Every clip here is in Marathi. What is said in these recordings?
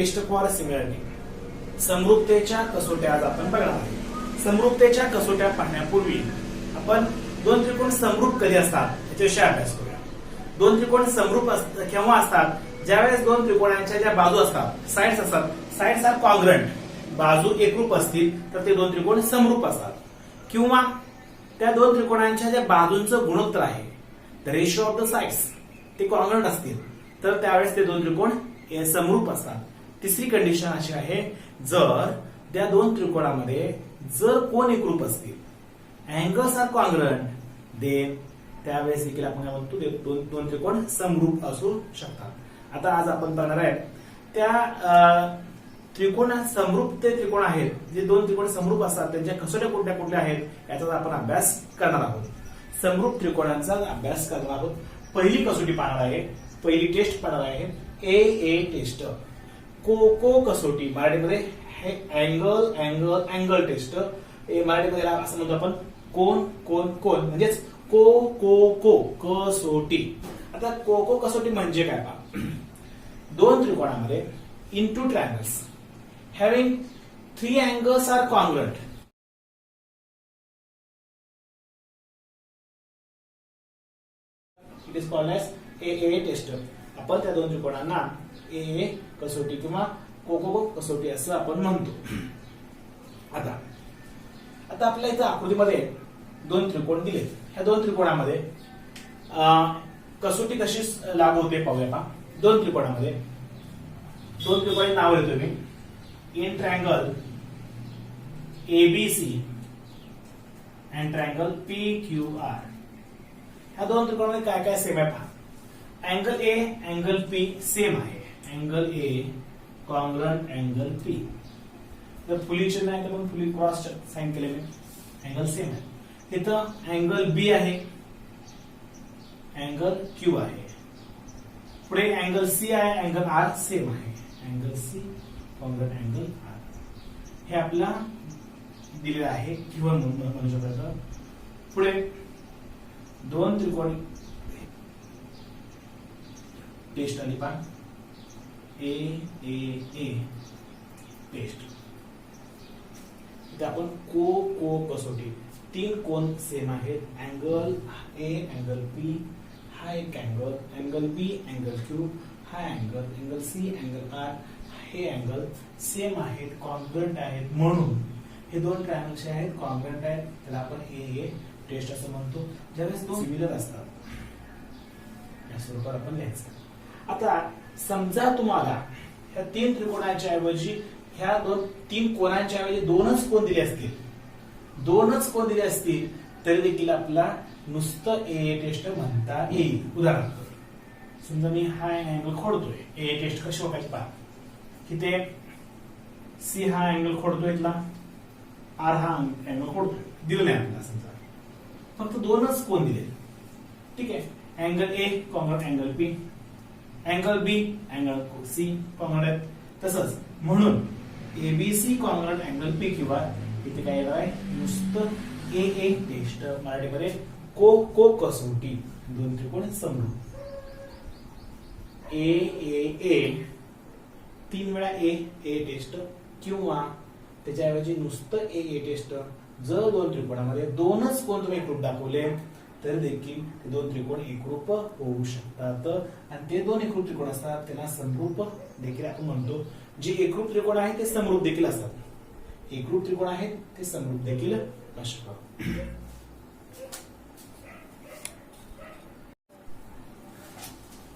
Taste for similarity. समरूपतेच्या कसोट्या आज आपण बघणार आहोत. समरूपतेच्या कसोट्या पाहण्यापूर्वी आपण दोन त्रिकोण समरूप कधी असतात याच्याविषयी अभ्यास करूया. दोन त्रिकोण समरूप केव्हा असतात? ज्यावेळेस दोन त्रिकोणांच्या ज्या बाजू असतात, साइड्स असतात, साइड्स आर कॉन्ग्रंट, बाजू एकरूप असतील तर ते दोन त्रिकोण समरूप असतात. किंवा त्या दोन त्रिकोणांच्या ज्या बाजूंचं गुणोत्तर आहे, the ratio of the sides, ते कॉन्ग्रंट असतील तर त्यावेळेस ते दोन त्रिकोण समरूप असतात. तिसरी कंडिशन अशी आहे, जर त्या दोन त्रिकोणामध्ये जर कोन एकरूप असतील, अँगल्स आर कॉन्ग्रंट, देन त्यावेळेस देखील आपण काय म्हणतो, दोन त्रिकोण समरूप असू शकतात. आता आज आपण पाहणार आहे त्या त्रिकोण समरूप ते त्रिकोण आहेत, जे दोन त्रिकोण समरूप असतात त्यांच्या कसोट्या कुठल्या कुठल्या आहेत याचा आपण अभ्यास करणार आहोत. समरूप त्रिकोणांचा अभ्यास करणार आहोत. पहिली कसोटी पाहणार आहे, पहिली टेस्ट पाहणार आहे ए टेस्ट. को कसोटी मराठीमध्ये हे अँगल अँगल अँगल टेस्ट. मराठीमध्ये असं म्हणतो आपण कोन कोन कोन, म्हणजेच को कसोटी. आता को कसोटी म्हणजे काय पहा, दोन त्रिकोणामध्ये in two triangles having three angles are congruent. It is called as AA test. आपण त्या दोन त्रिकोणांना AA कसोटी किंवा को कसोटी असं आपण म्हणतो. आता आपल्या इथं आकृतीमध्ये दोन त्रिकोण दिले. ह्या दोन त्रिकोणामध्ये कसोटी कशी लागू होते पाहूया पहा. दोन त्रिकोणामध्ये दोन त्रिकोणाची नाव देतो मी. In triangle ABC and triangle PQR, ह्या दोन त्रिकोणामध्ये काय काय सेम आहे पहा. Angle A angle P same आहे. Angle A congruent angle P. जर फुली चिन्ह आहे तर मग फुली क्रॉस साइन केले मी, अँगल सेम आहे. इथं अँगल B आहे, अँगल Q आहे. पुढे अँगल C आहे, अँगल R सेम आहे. Angle C congruent angle R हे आपला दिलेलं आहे किंवा म्हणू शकतो. पुढे दोन त्रिकोण टेस्ट आली पहा. ए टेस्ट. इथे आपण को कसोटी, तीन कोन सेम आहेत. अँगल ए अँगल पी हा एक angle, angle B angle Q हा अँगल सी अँगल आर हे अँगल सेम आहेत, कॉन्ग्रंट आहेत. म्हणून हे दोन ट्रायंगल्स आहेत, कॉन्ग्रंट आहेत, त्याला आपण ए टेस्ट असं म्हणतो. ज्यावेळेस दोन सिमिलर असतात या स्वरूपात आपण लिहायचं. आता समजा तुम्हाला ह्या तीन त्रिकोणाच्या ऐवजी ह्या तीन कोणांच्या ऐवजी दोनच कोन दिले असतील तरी देखील आपला नुसतं ए टेस्ट म्हणता येईल. उदाहरणार्थ समजा मी हा अँगल खोडतोय, ए टेस्ट कशी ओळखायची पहा. इथे सी हा अँगल खोडतोय, इथला आर हा अँगल खोडतोय, दिलं नाही आपल्याला. समजा फक्त दोनच कोन दिले, ठीक आहे. Angle A congruent angle P, angle B angle C congruent आहेत. तसंच म्हणून एबीसी कॉन्ग्रंट अँगल पी किंवा इथे काय येणार आहे, नुसतं ए टेस्ट. मराठीमध्ये को कसोटी, दोन त्रिकोण समरूप. ए तीन वेळा ए टेस्ट किंवा त्याच्याऐवजी नुसतं ए टेस्ट. जर दोन त्रिकोणामध्ये दोनच कोन तुम्ही एकरूप दाखवले तर देखील ते दोन त्रिकोण एकरूप होऊ शकतात. आणि ते दोन एकरूप त्रिकोण असतात त्यांना समरूप देखील आपण म्हणतो. जे एकरूप त्रिकोण आहेत ते समरूप देखील असतात. एकरूप त्रिकोण आहेत ते समरूप देखील असतात.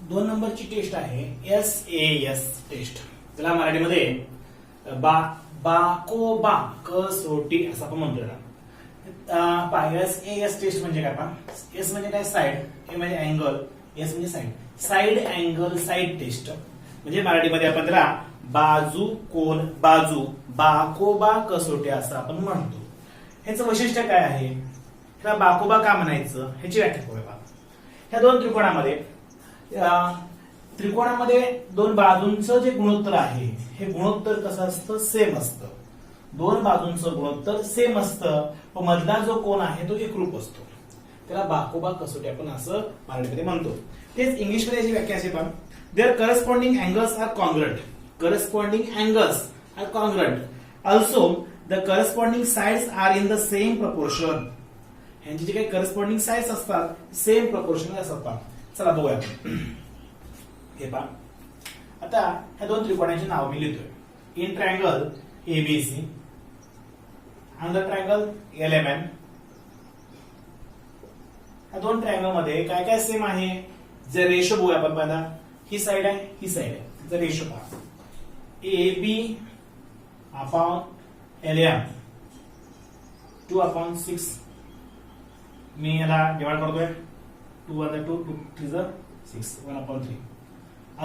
दोन नंबरची टेस्ट आहे SAS टेस्ट. त्याला मराठीमध्ये बाकोबा कसोटी असं आपण म्हणतो. SAS टेस्ट म्हणजे काय पहा. एस म्हणजे काय, साइड. ए म्हणजे अँगल, एस म्हणजे side. Side angle side test म्हणजे मराठीमध्ये आपण त्याला बाजू कोन बाजू बाकोबा कसोटी असं आपण म्हणतो. ह्याचं वैशिष्ट्य काय आहे, ह्याला बाकोबा का म्हणायचं ह्याची व्याख्या करूया. ह्या दोन त्रिकोणामध्ये दोन बाजूंचं जे गुणोत्तर आहे हे गुणोत्तर कसं असतं, सेम असतं. दोन बाजूंचं गुणोत्तर सेम असतं, पण मधला जो कोन आहे तो एकरूप असतो. त्याला बाकोबा कसोटी आपण असं मराठीमध्ये म्हणतो. तेच इंग्लिशमध्ये याची व्याख्या अशी पहा, their corresponding angles are congruent. corresponding angles are congruent. Also, the corresponding sides are in the same proportion. यांचे जे काही करस्पॉन्डिंग साइड्स असतात सेम प्रोपोर्शनल असतात. चला बघूया हे पहा. आता ह्या दोन त्रिकोणाची नाव मी लिहितोय. In triangle ABC another triangle LMN. ह्या दोन ट्रायंगल मध्ये काय काय सेम आहे जे रेशो बघूया आपण. पहिला ही साइड आहे ही साइड आहे. त्याचा रेशो पहा. AB upon LM 2/6. मी याला डिवाइड करतोय. 2 × 2 2 3 6 1/3.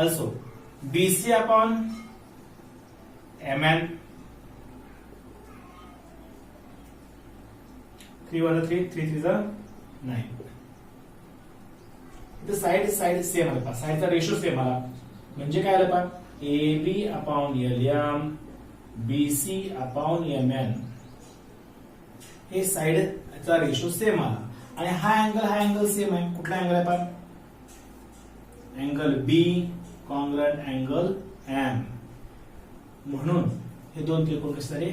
Also BC upon MN 3 × 3 3 3 9. इथे साइड सेम आलं पहा. साइडचा रेशो सेम आला म्हणजे काय आलं पहा. AB upon LM BC upon MN हे साइडचा रेशो सेम आला आणि हा अँगल सेम आहे. कुठला अँगल आहे पहा. अँगल बी कॉन्ग्रंट अँगल एम. म्हणून हे दोन त्रिकोण कसे झाले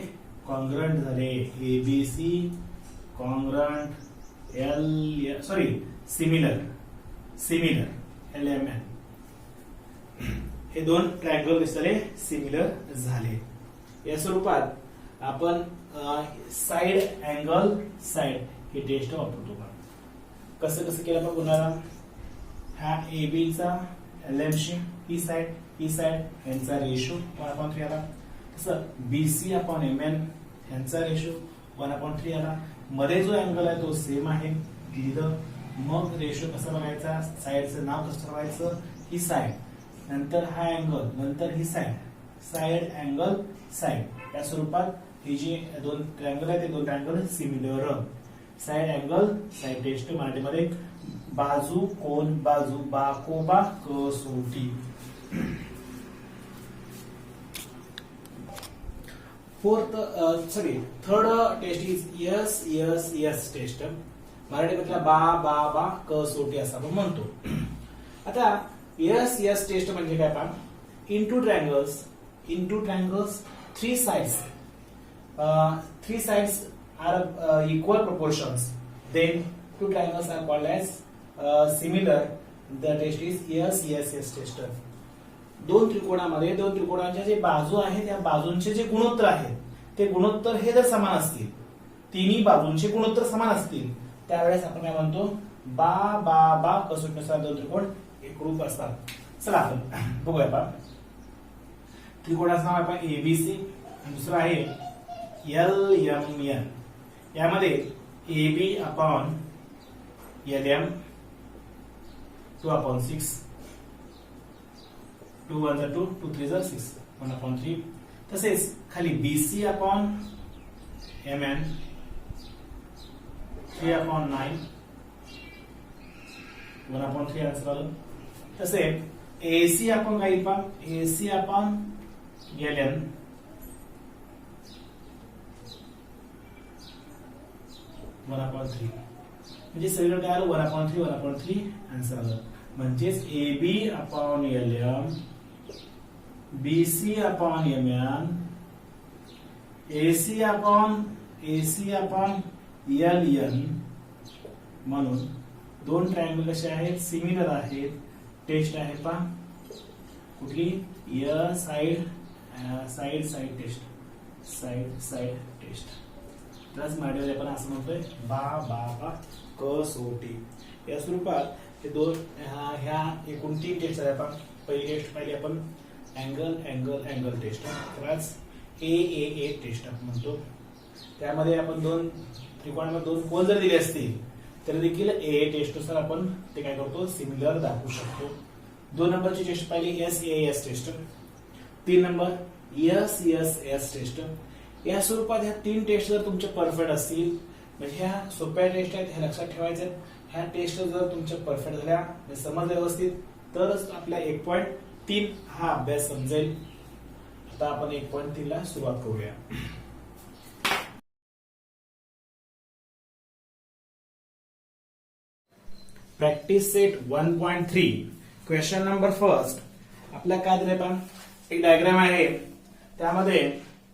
कॉन्ग्रंट झाले. ABC congruent similar LMN. हे दोन ट्रायंगल कसे झाले सिमिलर झाले. या स्वरूपात आपण साइड अँगल साइड हे टेस्ट वापरतो. कसं केलं आपण पुन्हा. हा AB चा LM शी ही साइड यांचा रेशो 1/3 आला. तसं BC अपॉन MN यांचा रेशो 1/3 आला. मध्ये जो अँगल आहे तो सेम आहे लिहिलं. मग रेशो कसा बघायचा. साइडचं नाव कसं ठरवायचं. ही साइड नंतर हा अँगल नंतर ही साइड अँगल साइड. या स्वरूपात हे जे दोन ट्रायंगल आहेत ते दोन triangle similar. Side angle side test मराठीमध्ये बाजू कोण बाजू बाकोबा कसोटी. Third test is yes test. मराठीमधला बा कसोटी असं आपण म्हणतो. आता यस टेस्ट म्हणजे काय पहा. In two triangles 3 sides are equal proportions, then 2 triangles are called as similar. The test is yes test. दोन त्रिकोणांच्या जे बाजू आहेत त्या बाजूंचे जे गुणोत्तर आहेत ते गुणोत्तर हे जर समान असतील तिन्ही बाजूंचे गुणोत्तर समान असतील त्यावेळेस आपण काय म्हणतो बा कसोटीनुसार दोन त्रिकोण एकरूप असतात. चला आपण बघूया पहा. त्रिकोणाचं नाव आहे एबीसी आणि दुसरा आहे LMN. यामध्ये AB अपॉन LM 2/6 2 × 2 2 3 6 1/3. तसेच खाली BC अपॉन MN 3/9 1/3 आन्सर आलं. तसे AC अपॉन काय पहा. AC अपॉन LN 1/3 म्हणजे सगळं काय आलं 1/3 आन्सर आलं. म्हणजेच AB upon LM BC upon MN AC upon LN. म्हणून दोन ट्रायंगल कसे आहेत सिमिलर आहेत. टेस्ट आहे पहा कुठली साइड टेस्ट प्लस मराठीमध्ये आपण असं म्हणतोय बा कसोटी. या स्वरूपात हे दोन ह्या एकूण 3 टेस्ट आहेत. आपण पहिली टेस्ट पाहिली आपण अँगल टेस्ट. त्यालाच ए टेस्ट आपण म्हणतो. त्यामध्ये आपण दोन त्रिकोणामध्ये दोन कोन जर दिले असतील तर देखील ए टेस्टनुसार आपण ते काय करतो सिमिलर दाखवू शकतो. 2 नंबरची टेस्ट पाहिली S test. 3 number S test. या स्वरूपात ह्या 3 टेस्ट जर तुमचे परफेक्ट असतील म्हणजे ह्या सोप्या टेस्ट आहेत ह्या लक्षात ठेवायच्या. ह्या टेस्ट जर तुमच्या परफेक्ट झाल्या समजल्या व्यवस्थित तरच आपल्या 1.3 हा अभ्यास समजेल. आता आपण 1.3 ला सुरुवात करूया. Practice set 1.3 question number first. आपल्याला काय दिलंय पहा. एक डायग्राम आहे, त्यामध्ये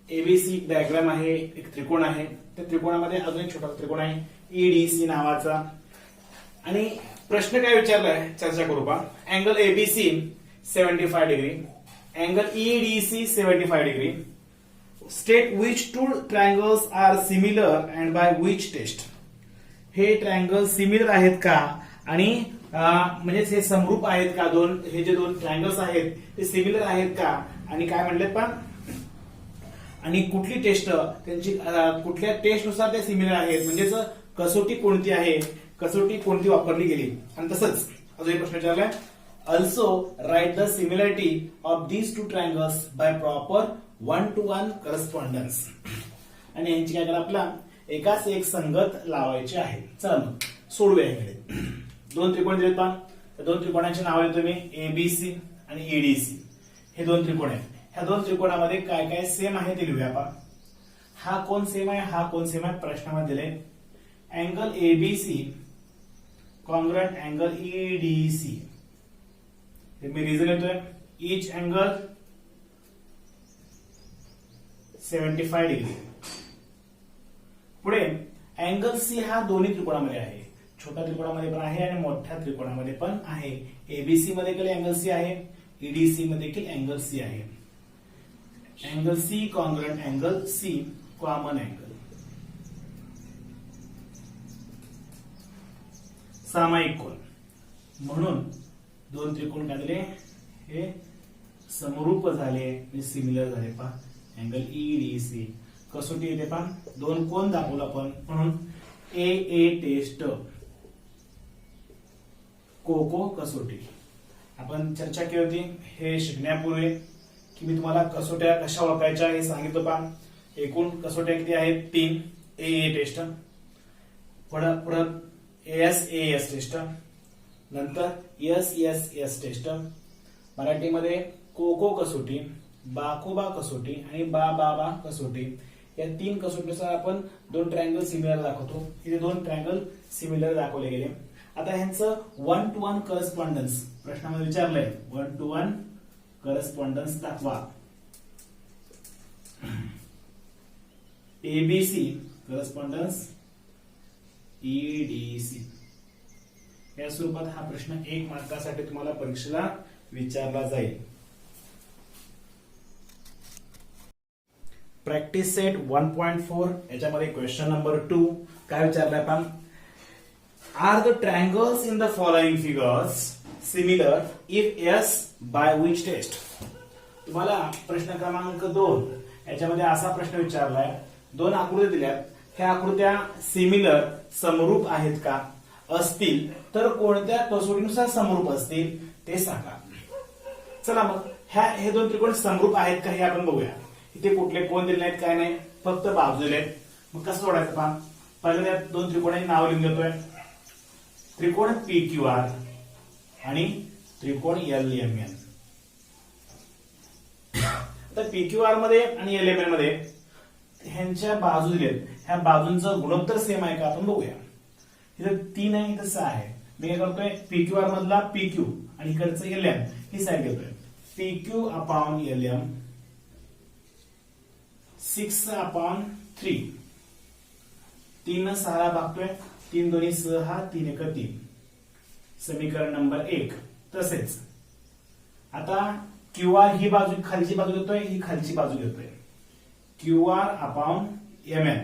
एबीसी डायग्राम आहे, एक त्रिकोण आहे, त्या त्रिकोणामध्ये अजून एक छोटा त्रिकोण आहे ईडीसी नावाचा. आणि प्रश्न काय विचारलाय चर्चा करू का. Angle ABC 75 degree, angle EDC 75 degree. State which two triangles are similar and by which test. हे ट्रायंगल सिमिलर आहेत का आणि म्हणजे हे समरूप आहेत का, हे जे दोन ट्रायंगल्स आहेत ते सिमिलर आहेत का, आणि काय म्हणले पण, आणि कुठली टेस्ट त्यांची कुठल्या टेस्टनुसार ते सिमिलर आहेत, म्हणजेच कसोटी कोणती आहे, कसोटी कोणती वापरली गेली. आणि तसंच अजून एक प्रश्न विचारलाय, also write the similarity of these two triangles by proper 1-to-1 correspondence. आणि यांची काय करा, आपला एकाच एक संगत लावायची आहे. चला मग सोडूया. इकडे दोन त्रिकोण दिलेत पहा, त्या दोन त्रिकोणांची नाव देतो मी, एबीसी आणि ईडीसी. हे दोन त्रिकोण आहेत. ह्या दोन त्रिकोणामध्ये काय काय सेम आहे ते लिहूया पहा. हा कोण सेम आहे, हा कोण सेम आहे, प्रश्नामध्ये दिले. Angle ABC congruent angle EDC. मी रिझन येतोय, इच अँगल 75 डिग्री. पुढे अँगल सी हा दोन्ही त्रिकोणामध्ये आहे, छोट्या त्रिकोणामध्ये पण आहे आणि मोठ्या त्रिकोणामध्ये पण आहे. एबीसी मध्ये देखील अँगल सी आहे, ईडीसी मध्ये देखील अँगल सी आहे. Angle C congruent angle C common angle. सामायिक कोन म्हणून दोन त्रिकोण काढले, हे समरूप झाले, सिमिलर झाले पहा. अँगल ईडीसी कसोटी येते पहा, दोन कोण दाखवला आपण, म्हणून ए टेस्ट कोको कसोटी. आपण चर्चा केली होती हे शिकण्यापूर्वी की मी तुम्हाला कसोट्या कशा ओळखायच्या हे सांगितलं पहा. एकूण कसोट्या किती आहेत, 3. ए टेस्ट, परत एस टेस्ट, नंतर एस टेस्ट. मराठीमध्ये कोको कसोटी, बाकोबा कसोटी आणि बा कसोटी. या 3 कसोटीनुसार आपण दोन ट्रायंगल सिमिलर दाखवतो. इथे दोन ट्रायंगल सिमिलर दाखवले गेले. आता ह्यांचं 1-to-1 करस्पॉन्डन्स प्रश्नामध्ये विचारलंय. 1-to-1 करस्पॉन्डन्स दाखवा. ABC correspondence EDC. या स्वरूपात हा प्रश्न 1 मार्कासाठी तुम्हाला परीक्षेला विचारला जाईल. प्रॅक्टिस सेट 1.4 याच्यामध्ये क्वेश्चन नंबर 2 काय विचारलाय पण, are the triangles in the following figures similar if yes by which test. तुम्हाला प्रश्न क्रमांक 2 याच्यामध्ये असा प्रश्न विचारलाय, 2 आकृत्या दिल्यात, ह्या आकृत्या सिमिलर समरूप आहेत का, असतील तर कोणत्या कसोटीनुसार समरूप असतील ते सांगा. चला मग हे दोन त्रिकोण समरूप आहेत का हे आपण बघूया. इथे कुठले कोण दिले नाहीत, काय नाही, फक्त बाजू दिलेत. मग कसं सोडायचं पहा. पहिलं त्या दोन त्रिकोणांची नाव लिहून घेतोय. त्रिकोण PQR आणि त्रिकोण LMN. आता PQR मध्ये आणि LMN मध्ये ह्यांच्या बाजू दिलेत, ह्या बाजूंचं गुणोत्तर सेम आहे का आपण बघूया. इथे 3 आहे, इथं 6 आहे. मी काय करतोय, PQR मधला PQ आणि इकडचं LM ही साईड घेतोय. PQ upon LM 6/3. 3 6 भागतोय, 3 2 6, 3 1 3. समीकरण नंबर 1. तसेच आता QR ही बाजू खालची बाजू घेतोय, ही खालची बाजू घेतोय. QR upon MN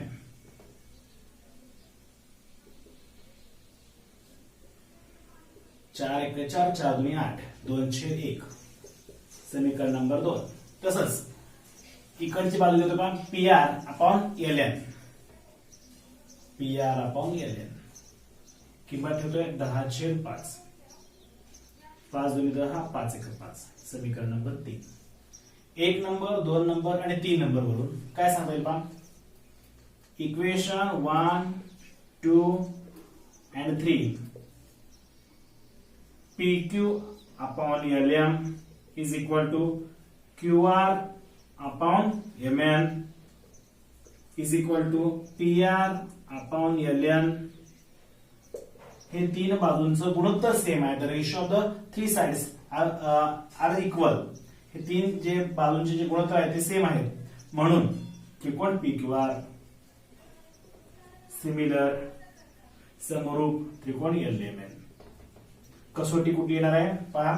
4 1 4, 4 2 8, 2/1. समीकरण नंबर 2. तसंच इकडची बाजू घेतो पहा, PR upon LN. PR upon LN किंमत ठेवतोय 10/5. 5 2 10, 5 1 5. समीकरण नंबर 3. 1 नंबर, 2 नंबर आणि 3 नंबर वरून काय सांगता येईल पहा. Equation 1 2 and 3 PQ upon LM is equal to QR upon MN is equal to PR upon LN. हे 3 बाजूंचं गुणोत्तर सेम आहे. The ratio of the 3 sides are equal. हे तीन जे बाजूंचे जे गुणोत्तर आहेत ते सेम आहेत, म्हणून त्रिकोण PQR सिमिलर समरूप त्रिकोण LMN. कसोटी कुठली येणार आहे पहा,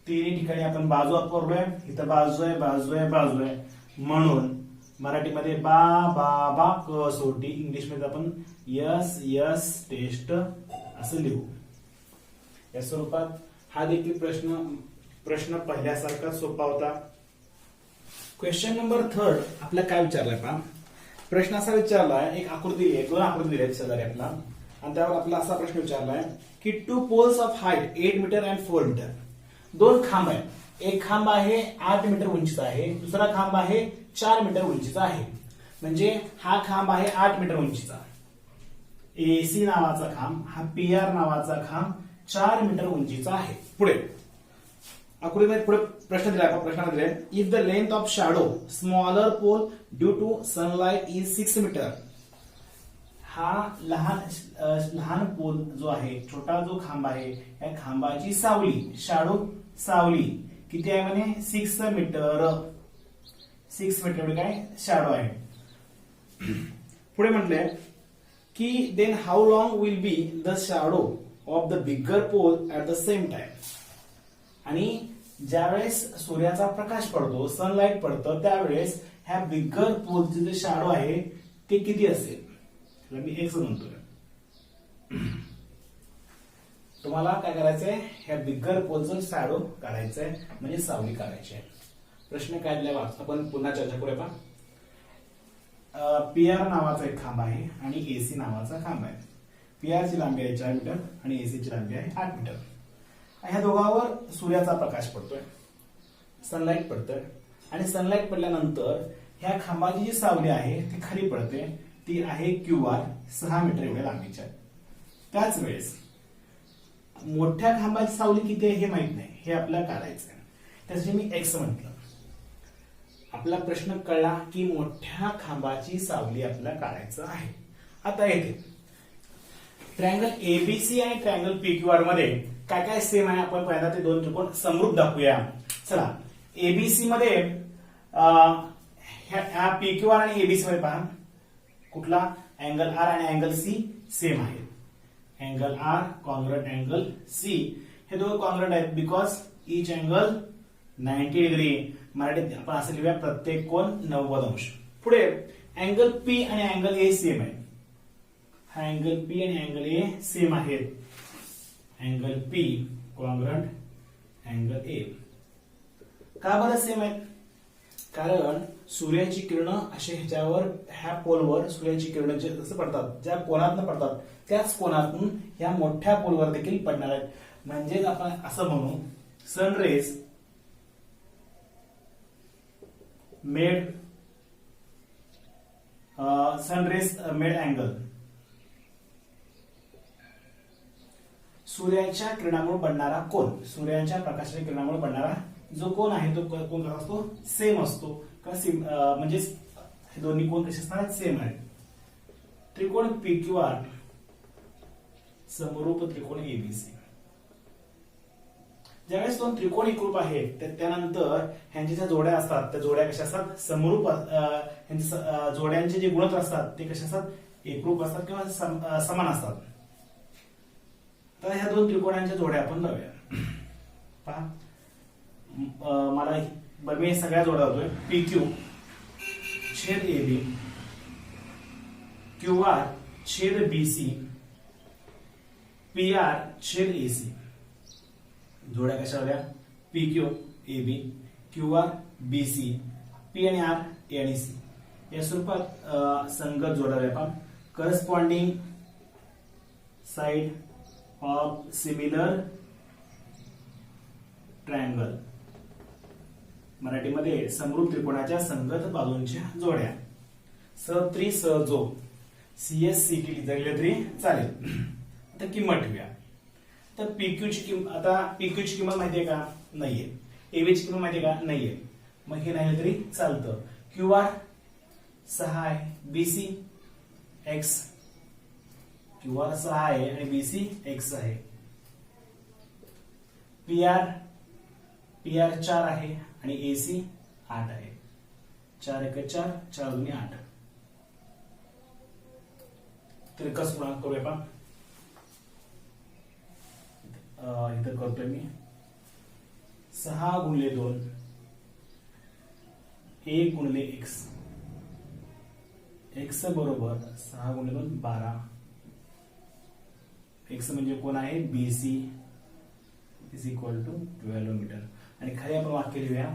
तिन्ही ठिकाणी आपण बाजू वापरलोय, इथं बाजू आहे बाजू आहे बाजू आहे, म्हणून मराठीमध्ये बा बा बा कसोटी, इंग्लिश मध्ये आपण यस टेस्ट असं लिहू. या स्वरूपात हा देखील प्रश्न पहिल्यासारखा सोपा होता. क्वेश्चन नंबर 3 आपल्याला काय विचारलाय पहा. प्रश्न असा विचारलाय, एक आकृती आहे, दोन आकृती दिल्या शेजारी आपला, आणि त्यावर आपला असा प्रश्न विचारलाय की 2 poles of height 8 metre and 4 metre. दोन खांब आहेत, एक खांब आहे 8 मीटर उंचीचा आहे, दुसरा खांब आहे 4 मीटर उंचीचा आहे. म्हणजे हा खांब आहे 8 मीटर उंचीचा AC नावाचा खांब, हा PR नावाचा खांब 4 मीटर उंचीचा आहे. पुढे आकृतीमध्ये पुढे प्रश्न दिलाय, प्रश्नामध्ये if the length of shadow smaller pole due to sunlight is 6 metre. हा लहान पोल जो आहे, छोटा जो खांब आहे, या खांबाची सावली, शॅडो सावली किती आहे म्हणे 6 मीटर. 6 मीटर काय शॅडो आहे. पुढे म्हटलंय की then how long will be the shadow of the bigger pole at the same time. आणि ज्यावेळेस सूर्याचा प्रकाश पडतो, सनलाइट पडतं, त्यावेळेस ह्या बिगर पोलचे जे शॅडो आहे ते किती असेल. मी एक्स म्हणतोय, तुम्हाला काय करायचंय, ह्या बिगर पोलचं शॅडो काढायचंय, म्हणजे सावली काढायची आहे. प्रश्न काय दिला आपण पुन्हा चर्चा करूया पहा. PR नावाचा एक खांब आहे आणि AC नावाचा खांब आहे. PR ची लांबी आहे 4 मीटर आणि AC ची लांबी आहे 8 मीटर. ह्या दोघांवर सूर्याचा प्रकाश पडतोय, सनलाइट पडतोय, आणि सनलाइट पडल्यानंतर ह्या खांबाची जी सावली आहे ती खाली पडते, ती आहे QR 6 मीटर एवढ्या लांबीच्या. त्याच वेळेस मोठ्या खांबाची सावली किती आहे हे माहित नाही, हे आपल्याला काढायचं आहे. त्यासाठी मी एक्स म्हटलं. आपला प्रश्न कळला की मोठ्या खांबाची सावली आपल्याला काढायचं आहे. आता येथे ट्रायंगल ABC आणि ट्रायंगल PQR मध्ये काय काय सेम आहे, आपण पहिल्यांदा ते दोन त्रिकोण समरूप दाखवूया. चला, ABC मध्ये ह्या PQR आणि ABC मध्ये पहा, कुठला अँगल R आणि अँगल C सेम आहे. Angle R congruent angle C, हे दोघं कॉन्ग्रुएंट आहेत बिकॉज इच अँगल 90 डिग्री. मराठीत आपण असं लिहूया, प्रत्येक कोण 90 अंश. पुढे अँगल P आणि अँगल A सेम आहे. हा अँगल P आणि अँगल A सेम आहेत. Angle P congruent angle A. का बरं सेम आहेत? कारण सूर्याची किरणं असे ह्याच्यावर, ह्या पोलवर सूर्याची किरणं जसं पडतात, ज्या कोनातून पडतात त्याच कोनातून ह्या मोठ्या पोलवर देखील पडणार आहेत. म्हणजेच आपण असं म्हणू, सनरेज मेड अँगल. सूर्याच्या किरणामुळे बनणारा कोन, सूर्याच्या प्रकाशाच्या किरणामुळे बनणारा जो कोन आहे तो कोन कसा असतो, सेम असतो. म्हणजे हे दोन्ही कोन कसे असतात, सेम आहेत. त्रिकोण PQR समरूप त्रिकोण ABC. ज्यावेळेस दोन त्रिकोण एकरूप आहेत त्यानंतर ह्यांच्या ज्या जोड्या असतात त्या जोड्या कशा असतात, समरूप. जोड्यांचे जे गुणोत्तर असतात ते कसे असतात, एकरूप असतात किंवा समान असतात. तर ह्या दोन त्रिकोणांच्या जोड्या आपण लावूया. पहा, मला मी सगळ्या जोड्या होतोय. PQ छेद AB, QR छेद BC, PR छेद AC. जोड्या कशा होत्या, PQ AB, QR BC, P आणि R A आणि C. या स्वरूपात संगत जोडाव्या आपण. Corresponding side of similar triangle. मराठीमध्ये समरूप त्रिकोणाच्या संगत बाजूंच्या जोड्या. स जो CSCT जगले तरी चालेल. आता किंमत ठेवूया. तर PQ ची किंमत माहितीये का, नाहीये. AB ची किंमत माहितीये का, नाहीये. मग हे नाही तरी चालतं. QR 6 आहे, BC X, QR 6 आहे आणि BC X आहे. PR 4 आहे आणि AC 8 आहे. 4 1 4, 4 2 8. तर कसं गुणाकार करूया पहा. इथं करतोय मी 6 गुणिले 2, 1 गुणिले x. x बरोबर 6 गुणिले 2 12. x म्हणजे कोण आहे BC is equal to 12 metre. आणि खाली आपण वाक्य लिहूया,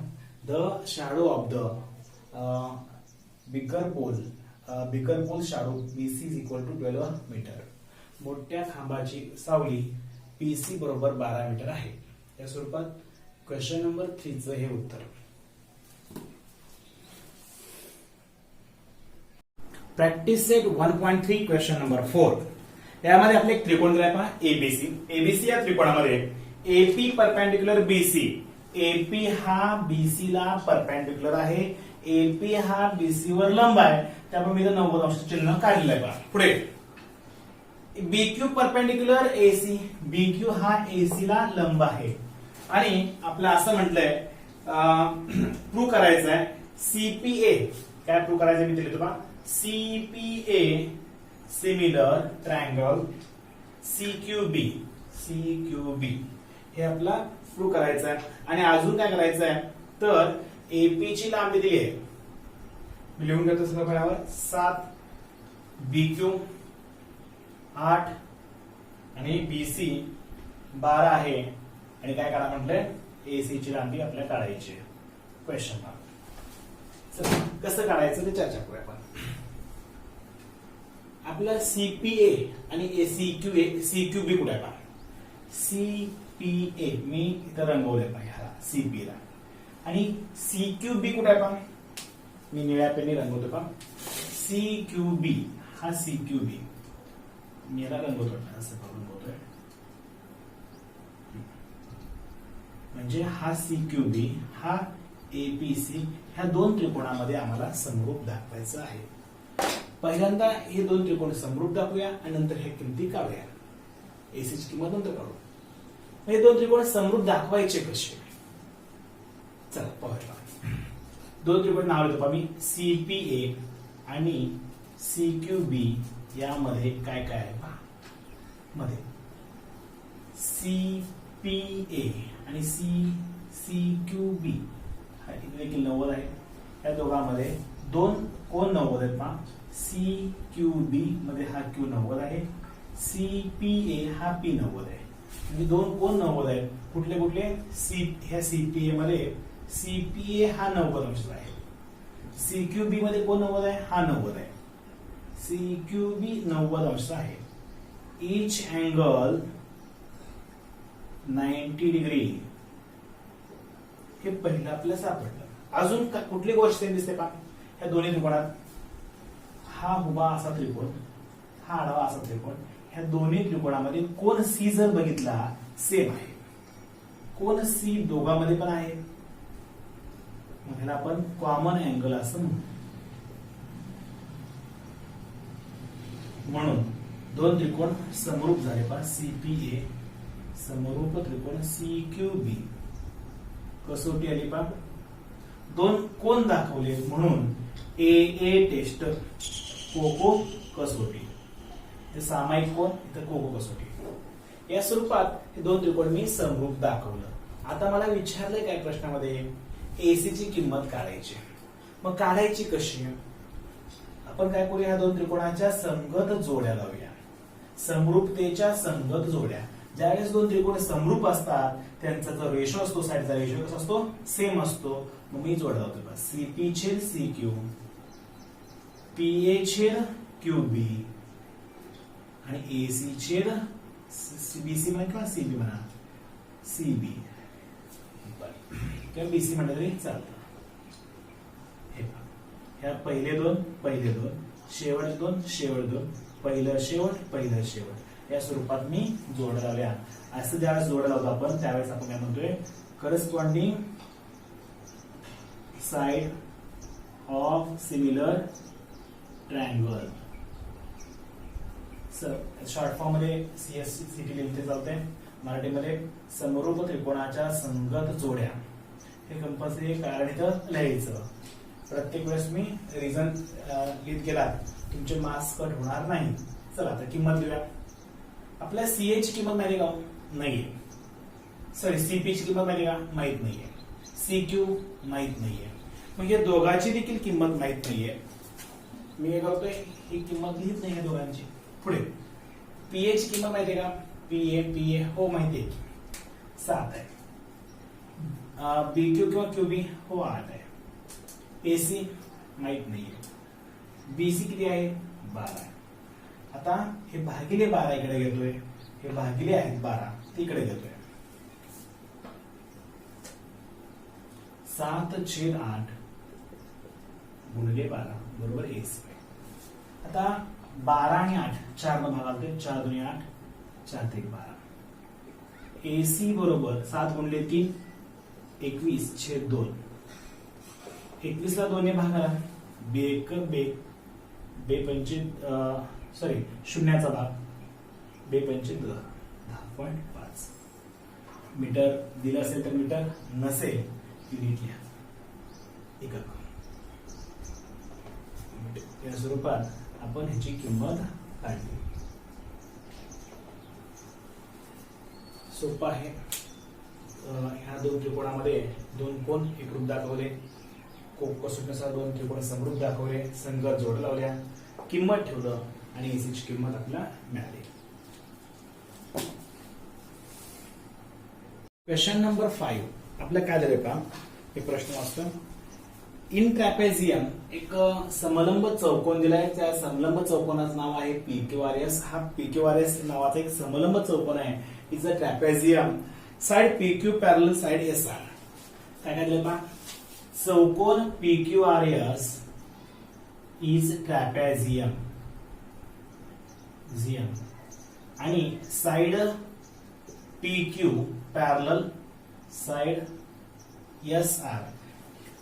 the shadow of the bigger pole shadow BC is equal to 12 metre. मोठ्या खांबाची सावली PC बरोबर 12 मीटर आहे. या स्वरूपात क्वेश्चन नंबर 3 चं हे उत्तर. Practice set 1.3 question number 4. यामध्ये आपले एक त्रिकोण दिलाय पहा एबीसी या त्रिकोणामध्ये AP परपेंडिक्युलर BC. AP हा BC ला परपेंडिक्युलर आहे. AP हा BC वर लंब आहे. त्यामुळे मी 90 अंश चिन्ह काढलेलं आहे पहा. पुढे BQ परपेंडिक्युलर AC. BQ हा AC ला लंब आहे आणि आपलं असं म्हटलंय प्रूव्ह करायचं आहे CPA. काय प्रूव्ह करायचं मी ते लिहितो पहा. CPA similar triangle CQB. हे आपला प्रूव्ह करायचं आहे. आणि अजून काय करायचं आहे तर AP ची लांबी दिली आहे, मी लिहून घेतो सगळं फळ्यावर. 7, BQ 8 आणि BC 12 आहे. आणि काय काढा म्हटलंय AC ची लांबी आपल्याला काढायची आहे. Question mark. कसं काढायचं ते चर्चा करूया आपण. आपला CPA आणि CQB कुठे आहे पहा. CPA मी इथं रंगवलंय पहा ह्याला CPA ला. आणि CQB कुठे आहे पहा, मी निळ्या पेनने रंगवतो पहा. CQB हा CQB मी याला रंगवतो असं रंगवतोय. म्हणजे हा CQB हा APC ह्या दोन त्रिकोणामध्ये आम्हाला समरूप दाखवायचं आहे. पहिल्यांदा हे दोन त्रिकोण समरूप दाखवूया आणि नंतर हे किमती काढूया. AC ची किंमत नंतर काढू. हे दोन त्रिकोण समरूप दाखवायचे कसे चला पाहूया. दोन त्रिकोण नाव लिहितो पहा मी. CPA आणि CQB यामध्ये काय काय आहे पहा. मध्ये CPA आणि CQB हा देखील 90 आहे. या दोघांमध्ये दोन कोण 90 आहेत पहा. CQB मध्ये हा Q 90 आहे. CPA हा P 90 आहे. म्हणजे दोन कोण 90 आहेत. कुठले कुठले ह्या CPA मध्ये CPA हा 90 अंश आहे. CQB मध्ये कोण 90 आहे, हा 90 आहे. CQB 90 अंश आहे. इच अँगल 90 डिग्री हे पहिलं आपल्याला सापडलं. अजून कुठली गोष्ट दिसते पहा ह्या दोन्ही त्रिकोणात. हा उभा असा त्रिकोण, हा आडवा असा त्रिकोण. ह्या दोन्ही त्रिकोणामध्ये कोण C जर बघितला सेम आहे. कोण C दोघांमध्ये पण आहे. ह्याला आपण कॉमन अँगल असं म्हणतो. म्हणून दोन त्रिकोण समरूप झाले पहा. CPA समरूप त्रिकोण CQB. कसोटी आली पहा. दोन कोण दाखवले म्हणून AA टेस्ट कोको कसोटी. ते सामायिक कोण इथं कोको कसोटी. या स्वरूपात हे दोन त्रिकोण मी समरूप दाखवलं. आता मला विचारलंय काय प्रश्नामध्ये AC ची किंमत काढायची. मग काढायची कशी. आपण काय करूया, ह्या दोन त्रिकोणाच्या संगत जोड्या लावूया. समरूपतेच्या संगत जोड्या. ज्यावेळेस दोन त्रिकोण समरूप असतात त्यांचा जो रेशो असतो साईडचा रेशो कसा असतो सेम असतो. मग मी जोड्या लावतो बघा. CP छेद CQ, PA छेद QB आणि AC छेद BC म्हणा किंवा CB म्हणा CB किंवा BC म्हणलं तरी चालतं. हे ह्या पहिले दोन शेवट दोन पहिलं शेवट या स्वरूपात मी जोड्या लावल्या. असं ज्यावेळेस जोड्या लावतो आपण त्यावेळेस आपण काय म्हणतोय corresponding side of similar triangle. Short form मध्ये CST लिहिते चालते. मराठीमध्ये समरूप त्रिकोणाच्या संगत जोड्या. हे कंपल्सरी कारण इथं लिहायचं. प्रत्येक वेळेस मी रिझन लिहित गेलात तुमचे मार्क्स कट होणार नाही. चला आता किंमत देऊया. आपल्या सीए ची किंमत माहिती का? नाहीये. सॉरी, सीपी ची किंमत माहिती का? माहित नाहीये. सीक्यू माहित नाहीये. मग या दोघांची देखील किंमत माहित नाहीये. मी काय करतोय, ही किंमत लिहित नाहीये दोघांची. पुढे पीए ची किंमत माहिती का? पीए हो माहितीये 7 आहे. बीक्यू किंवा क्यूबी हो 8 आहे. एसी माहित नाहीये. बीसी किती आहे? 12 आहे. आता हे भागिले 12 इकडे घेतोय, हे भागिले आहेत 12 तिकडे घेतोय. 7/8 गुणिले 12 बरोबर एसी. आता 12 आणि 8 4 न भागालते, 4 2 8, 4 3 12. एसी बरोबर 7 गुणिले 3 21/2. 21 ला 2 ने भागाला, सॉरी शून्याचा भाग, 2 10.5 मीटर दिलं असेल तर मीटर, नसेल युनिट लिहा. एकक. या स्वरूपात आपण ह्याची किंमत काढली. सोपं आहे. ह्या दोन त्रिकोणामध्ये दोन कोण एकरूप दाखवले, कसोटीनुसार दोन त्रिकोण समरूप दाखवले, संगत जोड लावल्या, किंमत ठेवलं आणि एसीची किंमत आपल्याला मिळाली. क्वेश्चन नंबर 5 आपलं काय दिलंय का? हे प्रश्न वाचतो. इन ट्रॅपेझियम एक समलंब चौकोन दिलाय. त्या समलंब चौकोनाचं नाव आहे PQRS. हा PQRS नावाचा एक समलंब चौकोन आहे. Is a trapezium. Side PQ parallel side SR. काय काय दिलं पहा? चौकोन PQRS इज ट्रॅपेझियम आणि side PQ parallel side SR.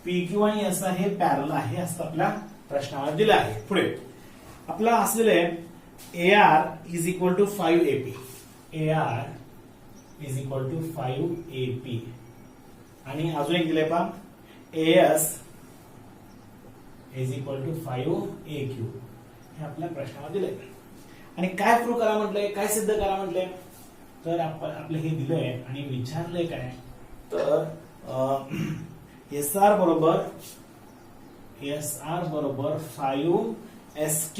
PQ आणि SR हे पॅरलल आहे असं आपल्या प्रश्नावर दिलं आहे. पुढे आपला असलेलं आहे AR is equal to 5 AP. AR is equal to 5 AP आणि अजून एक दिलंय पहा AS is equal to 5 AQ. हे आपल्या प्रश्नावर दिलंय. आणि काय प्रूव्ह करा म्हटलंय, काय सिद्ध करा म्हटलंय, तर आपलं हे दिलंय आणि विचारलंय काय, तर SR बरोबर 5 SQ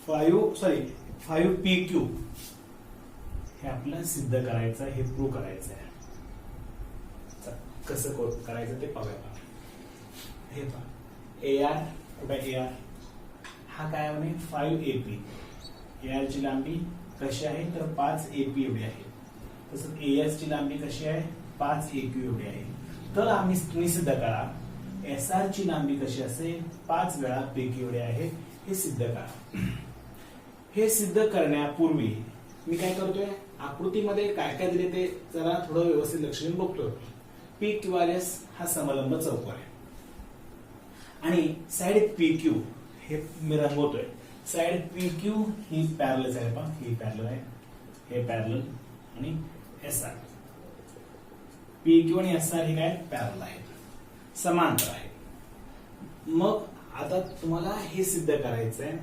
5 PQ हे आपल्याला सिद्ध करायचं, हे प्रूव्ह करायचं आहे. कसं करायचं ते पाहूया. हे पहा AR कुठे AR हा काय आहे? 5 AP. AR ची लांबी कशी आहे तर 5 AP एवढी आहे. तसंच AS ची लांबी कशी आहे? 5 AQ एवढी आहे. तर तुम्ही सिद्ध करा SR ची लांबी कशी असेल? 5 वेळा PQ एवढी आहे. हे सिद्ध करा. हे सिद्ध करण्यापूर्वी मी काय करतोय, आकृतीमध्ये काय काय दिले ते जरा थोडं व्यवस्थित लक्ष देऊन बघतोय. PQRS हा समलंब चौकोन आहे आणि साइड PQ हे मी रंगवतोय. साइड PQ ही पॅरलल आहे पहा, ही पॅरलल आहे, हे पॅरलल आणि SR. PQ आणि SR हे काय पॅरलल आहेत, समांतर आहे. मग आता तुम्हाला हे सिद्ध करायचंय.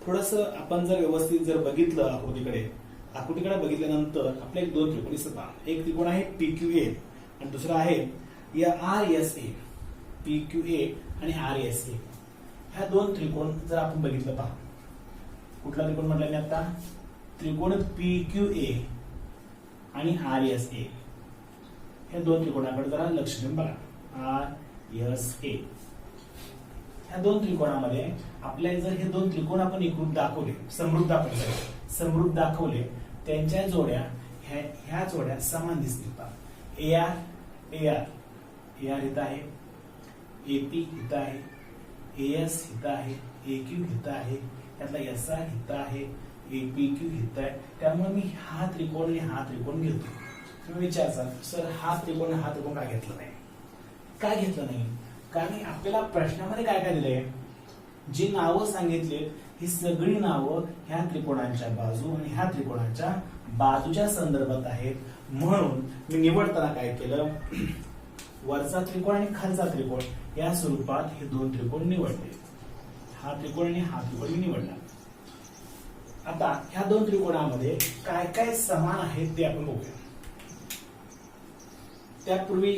थोडस आपण जर व्यवस्थित जर बघितलं आकृतीकडे बघितल्यानंतर आपल्या एक दोन त्रिकोण दिसत. एक त्रिकोण आहे PQA आणि दुसरा आहे RSA. PQA आणि RSA ह्या दोन त्रिकोण जर आपण बघितलं पहा, कुठला त्रिकोण म्हटलं मी आता? त्रिकोण PQA आणि RSA. ह्या दोन त्रिकोणाकडे जरा लक्ष देऊन बघा. RSA ह्या दोन त्रिकोणामध्ये आपल्याला जर हे दोन त्रिकोण आपण एकरूप दाखवले, समरूप दाखवले, त्यांच्या जोड्या ह्या जोड्या समान दिसतील पहा. AR इथं आहे, AP इथं आहे, AS इथं आहे, AQ इथं आहे, त्यातला SR इथं आहे, APQ इथं आहे. त्यामुळे मी हा त्रिकोण आणि हा त्रिकोण घेतो. तुम्ही विचारता सर हा त्रिकोण काय घेतलं नाही? काय घेतलं नाही? कारण आपल्याला प्रश्नामध्ये काय काय दिलंय, जी नावं सांगितली ही सगळी नावं ह्या त्रिकोणांच्या बाजू आणि ह्या त्रिकोणाच्या बाजूच्या संदर्भात आहेत. म्हणून मी निवडताना काय केलं, वरचा त्रिकोण आणि खालचा त्रिकोण या स्वरूपात हे दोन त्रिकोण निवडले. हा त्रिकोण आणि हा त्रिकोण निवडला. आता ह्या दोन त्रिकोणामध्ये काय काय समान आहेत ते आपण बघूया. त्यापूर्वी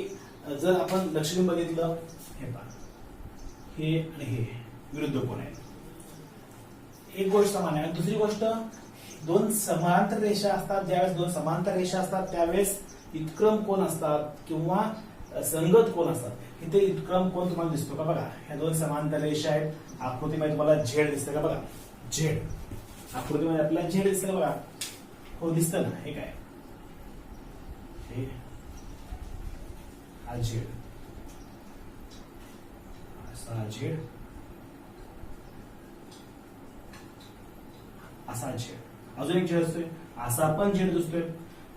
जर आपण लक्ष देऊन बघितलं, हे पहा, हे आणि हे विरुद्ध कोण आहेत. एक गोष्ट समान आहे. दुसरी गोष्ट, दोन समांतर रेषा असतात. ज्यावेळेस दोन समांतर रेषा असतात त्यावेळेस इतक्रम कोण असतात किंवा संगत कोण असतात. इथे इतक्रम कोण तुम्हाला दिसतो का बघा. ह्या दोन समांतर रेषा आहेत. आकृतीमध्ये तुम्हाला झेड दिसतं का बघा. झेड आकृतीमध्ये आपल्याला झेड दिसतं का बघा. हो दिसतं ना. हे काय, हे हा झेड, असा झेड, असा झेड. अजून एक झेड असतोय, असा पण झेड दिसतोय.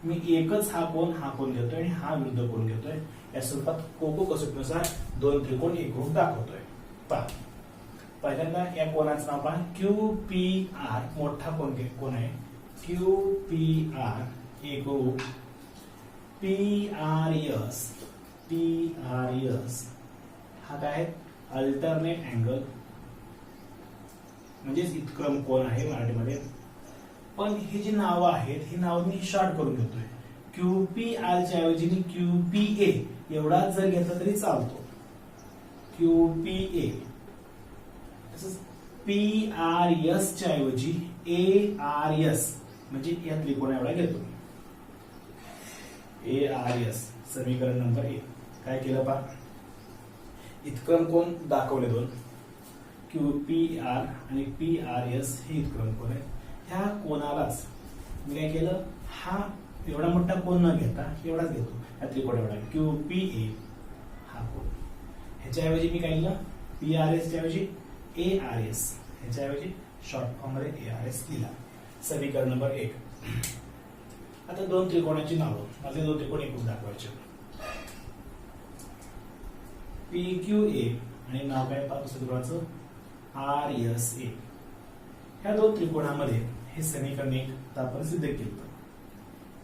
मी एकच हा कोण घेतोय आणि हा विरुद्ध कोण घेतोय. या स्वरूपात कोको कसोटीनुसार दोन त्रिकोण एकरूप दाखवतोय. पहा, पहिल्यांदा या कोणाचं नाव पहा, QPR. मोठा कोण आहे, QPR एकरूप PRS हा काय आहे, अल्टरनेट अँगल, म्हणजेच इतक्रम कोण आहे मराठीमध्ये. पण ही जी नावं आहेत ही नावं मी शॉर्ट करून घेतोय. QPR च्या ऐवजी मी QPA एवढाच जर घेतला तरी चालतो. QPA. तसंच PRS च्या ऐवजी ARS म्हणजे या त्रिकोणा एवढा घेतो. ARS समीकरण नंबर 1. काय केलं पहा, इतक्रम कोण दाखवले दोन, QPR आणि PRS हे इतक्रम कोण आहे. ह्या कोणालाच मी काय केलं, हा एवढा मोठा कोण न घेता एवढाच घेतो. या त्रिकोण एवढा QPA हा कोण. ह्याच्याऐवजी मी काय केलं, PRS च्या ऐवजी ARS, ह्याच्याऐवजी शॉर्ट फॉर्म मध्ये ARS दिला. समीकरण नंबर 1. आता दोन त्रिकोणाची नावं, माझे दोन त्रिकोण एकूण दाखवायचे. PQA आणि नाव काय पाहतो त्रिकोणाचं, RSA. ह्या दोन त्रिकोणामध्ये हे समीकरण एक आपण सिद्ध केलं.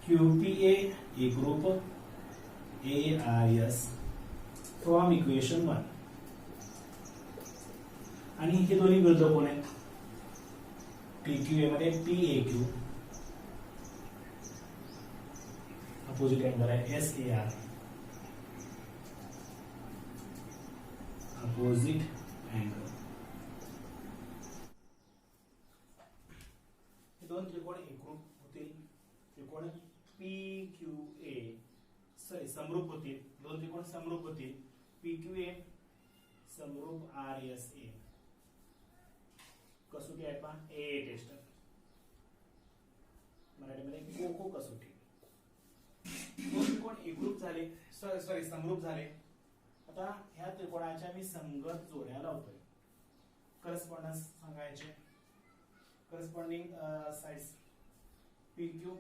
QPA एकरूप ARS फ्रॉम इक्वेशन 1. आणि हे दोन्ही विरुद्ध कोण आहेत. PQA मध्ये PAQ अपोजिट अँगल आहे SAR, अपोजिट अँगल. हे दोन त्रिकोण एकरूप होतील. त्रिकोण PQA समरूप होतील. दोन त्रिकोण समरूप होतील. PQA समरूप RSA. कसोटी आहे पहा, AA टेस्ट, मराठीमध्ये कोको कसोटी. दोन त्रिकोण एकरूप झाले, सॉरी समरूप झाले. आता ह्या त्रिकोणाच्या मी संगत जोड्या लावतोय. करस्पॉन्डन्स सांगायचे. Corresponding sides PQ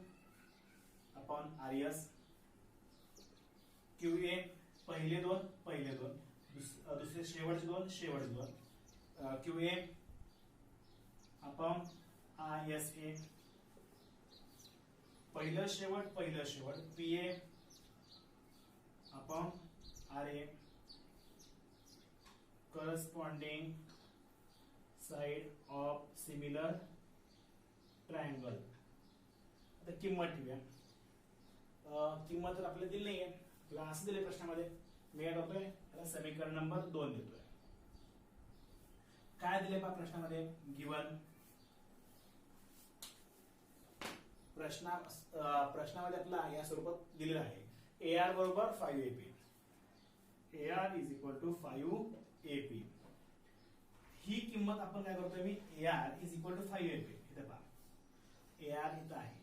upon RS. QA पहिले दोन दुसरे शेवटचे दोन QA अपॉन RSA. पहिलं शेवट PA upon RA. Corresponding side of similar triangle. आता किंमत ठेवूया. किंमत तर आपल्याला दिली नाहीये, तुला असं दिले प्रश्नामध्ये. मी काय करतोय, त्याला समीकरण नंबर 2 देतोय. काय दिले पहा प्रश्नामध्ये, गिवन प्रश्नामध्ये आपला या स्वरूपात दिलेला आहे. AR बरोबर 5AP. AR is equal to 5AP. ही किंमत आपण काय करतोय, मी AR is equal to 5AP इथे पहा. AR इथं आहे.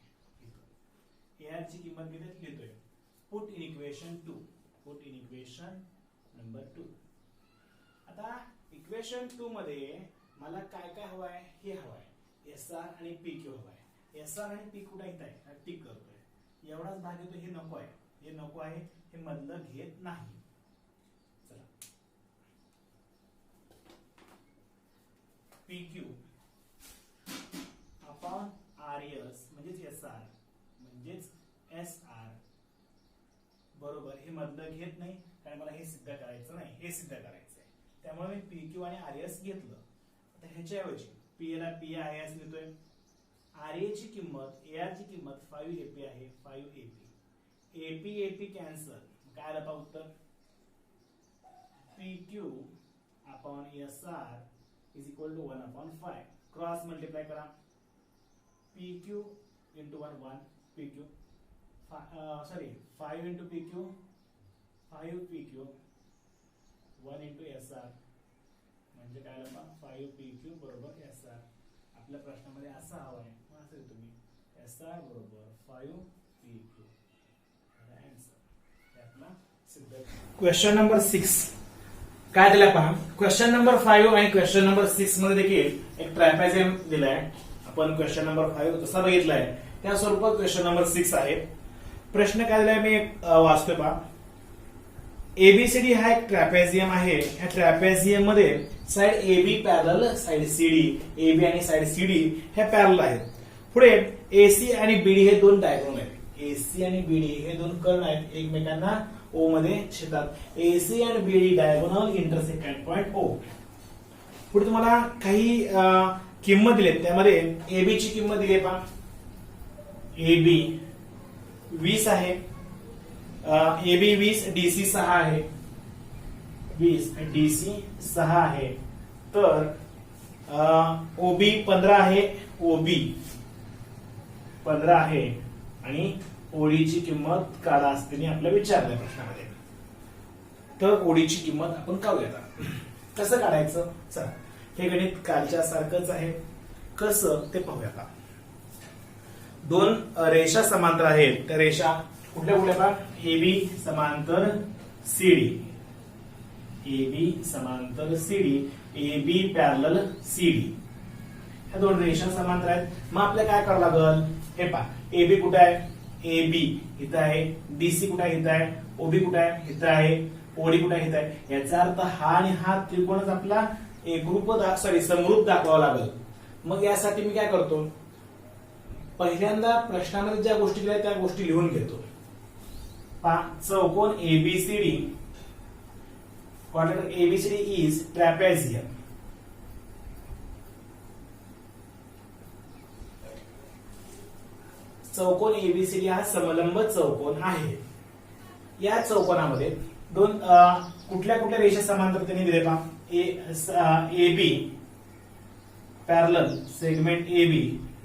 AR ची किंमत मी इथे लिहितोय. Put in equation 2. Put in equation number 2. आता इक्वेशन 2 मध्ये मला काय काय हवं आहे, हे हवं आहे. SR आणि PQ हवं आहे. SR आणि P कुठे येत आहे, टिक करतोय. एवढाच भाग येतो, हे नको आहे. हे नको आहे, हे मधलं घेत नाही. चला, PQ अपॉन RS म्हणजेच SR म्हणजेच SR बरोबर, हे मधलं घेत नाही कारण मला हे सिद्ध करायचं नाही, हे सिद्ध करायचं आहे. त्यामुळे मी PQ आणि RS घेतलं. आता ह्याच्याऐवजी PA ला PIS लिहितोय. RA ची किंमत, AR ची किंमत 5AP आहे, 5AP. AP कॅन्सल, काय आलं पहा उत्तर? PQ upon SR is equal to 1/5. Cross multiply करा. PQ into 1 PQ, 5 into PQ 5 PQ 1 into SR म्हणजे काय आलं पहा 5 PQ बरोबर SR. आपल्या प्रश्नामध्ये असं हवं आहे, असं तुम्ही SR बरोबर 5 PQ. क्वेश्चन नंबर 6 काय दिला पहा. क्वेश्चन नंबर 5 आणि क्वेश्चन नंबर 6 मध्ये देखील एक ट्रॅपेझियम दिलाय. आपण क्वेश्चन नंबर 5 कसा बघितलाय त्या स्वरूपात क्वेश्चन नंबर 6 आहे. प्रश्न काय दिलाय मी वाचतोय पहा. ABCD हा एक ट्रॅपेझियम आहे. या ट्रॅपेझियम मध्ये side AB parallel side CD, AB आणि साइड CD हे पॅरलल आहेत. पुढे AC आणि BD हे दोन डायगोनल आहेत. AC आणि BD हे दोन कर्ण आहेत, एकमेकांना O मध्ये छेदतात. AC आणि BD diagonal intersect at point O. पुढे तुम्हाला काही किंमत दिली, त्यामध्ये AB ची किंमत दिली आहे पहा. AB 20 आहे, AB 20, DC 6 आहे, 20 DC 6 आहे. तर OB 15 आहे, OB 15 आहे आणि ओडीची किंमत काढा असते आपल्याला विचारलंय प्रश्नामध्ये. तर ओडीची किंमत आपण काढूया. कसं काढायचं? चला, हे गणित कालच्या सारखंच आहे. कसं ते पाहूया. दोन रेषा समांतर आहेत. त्या रेषा कुठल्या कुठल्या पहा. AB समांतर CD, AB समांतर CD, AB पॅरलल CD. ह्या दोन रेषा समांतर आहेत. मग आपल्याला काय करावं लागल? हे पहा, AB कुठे आहे? AB इथं आहे. DC कुठे आहे? इथं आहे. OB कुठे आहे? इथं आहे. OD कुठे आहे? इथं आहे. याचा अर्थ हा आणि हा त्रिकोणच आपला एकरूप समरूप दाखवावा लागेल. मग यासाठी मी काय करतो, पहिल्यांदा प्रश्नामध्ये ज्या गोष्टी दिल्या त्या गोष्टी लिहून घेतो. पहा, चौकोन ABCD, quadrant ABCD is trapezium. चौकोन ABCD हा समलंब चौकोन आहे. या चौकोनामध्ये दोन कुठल्या कुठल्या रेषा समांतर त्यांनी दिले पहा. AB पॅरलल सेगमेंट AB,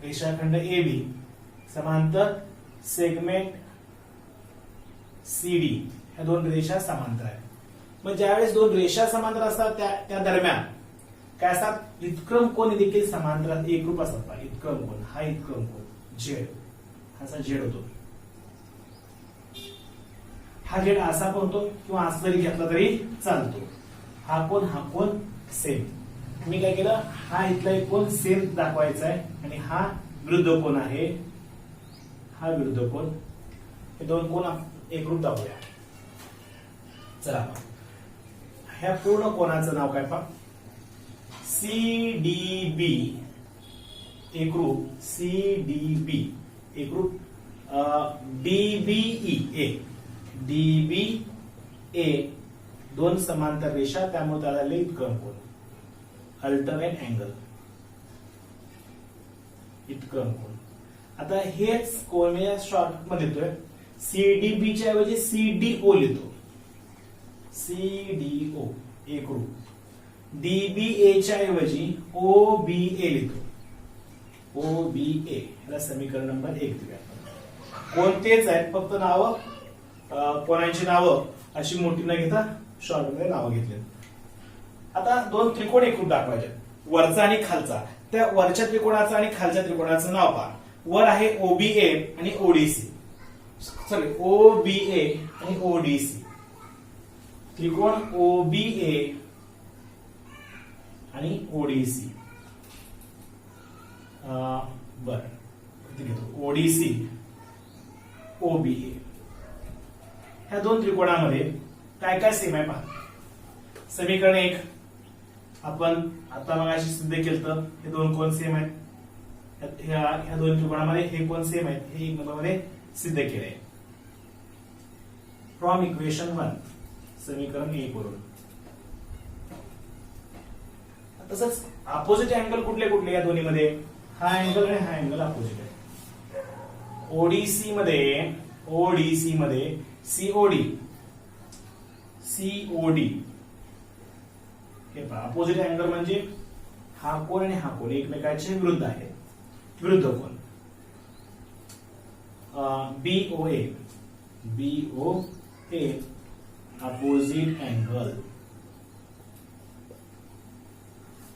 रेषाखंड AB समांतर सेगमेंट CD, ह्या दोन रेषा समांतर आहेत. मग ज्यावेळेस दोन रेषा समांतर असतात त्या दरम्यान काय असतात? इतक्रम कोन देखील समांतर एकरूप असतात. इतक्रम कोन, हा इतक्रम कोन Z, असा Z होतो. हा Z असा पण होतो किंवा असा जरी घेतला तरी चालतो. हा कोन सेम. मी काय केलं, हा इथला एक कोन सेम दाखवायचा आहे आणि हा विरुद्ध कोन आहे, हा विरुद्ध कोन. हे दोन कोन एकरूप दाखवूया. चला, ह्या पूर्ण कोनाचं नाव काय पहा. CDB एकरूप, CDB एकरूप DBA दोन समांतर रेषा, त्यामुळे त्याला इतक्रम कोन, अल्टरनेट अँगल, इतक्रम कोन. आता हेच कोन मी शॉर्ट मध्ये लिहितोय. CDB च्या ऐवजी CDO लिहितो. CDO एकरूप. DBA च्या ऐवजी OBA लिहितो. OBA याला समीकरण नंबर 1 दिले. कोणतेच आहेत, फक्त नावं, कोणाची नावं अशी मोठी न घेता शॉर्ट मध्ये नावं घेतली. आता दोन त्रिकोण एकरूप दाखवायचे, वरचा आणि खालचा. त्या वरच्या त्रिकोणाचं आणि खालच्या त्रिकोणाचं नाव पहा. वर आहे OBA आणि ODC, सॉरी OBA आणि ODC. त्रिकोण OBA आणि ODC. बर, ODC OBA. ह्या दोन त्रिकोणामध्ये काय काय सेम आहे पहा. समीकरण 1 आपण आता मगाशी सिद्ध केलं. हे दोन कोन सेम आहेत. ह्या दोन त्रिकोणामध्ये हे कोन सेम आहेत, हे एकमेकांमध्ये सिद्ध केले. फ्रॉम इक्वेशन 1 समीकरण 1 वरून. तसंच अपोजिट अँगल कुठले कुठले या दोन्ही मध्ये, हा अँगल आणि हा अँगल अपोजिट आहे. ओडीसी मध्ये सीओडी हे पहा, अपोजिट अँगल म्हणजे हा कोन आणि हा कोन एकमेकांचे विरुद्ध आहे, विरुद्ध कोन. BOA opposite angle.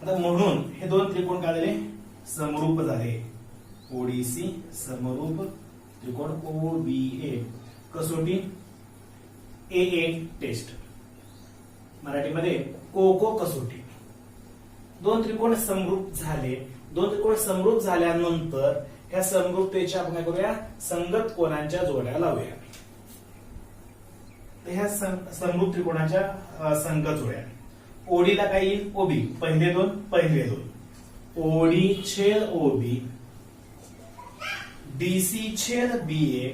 आता म्हणून हे दोन त्रिकोण काय झाले, समरूप झाले. ओडीसी समरूप त्रिकोण, ओबीए कसोटी, ए टेस्ट, मराठीमध्ये कोको कसोटी. दोन त्रिकोण समरूप झाले. दोन त्रिकोण समरूप झाल्यानंतर ह्या समरूपतेच्या आपण काय करूया, संगत कोनांच्या जोड्या लावूया. ह्या समरूप त्रिकोणाच्या संगत जोड्या. ओडीला काय येईल, ओबी, पहिले दोन, ओडी छेद ओबी, डीसी छेद बीए,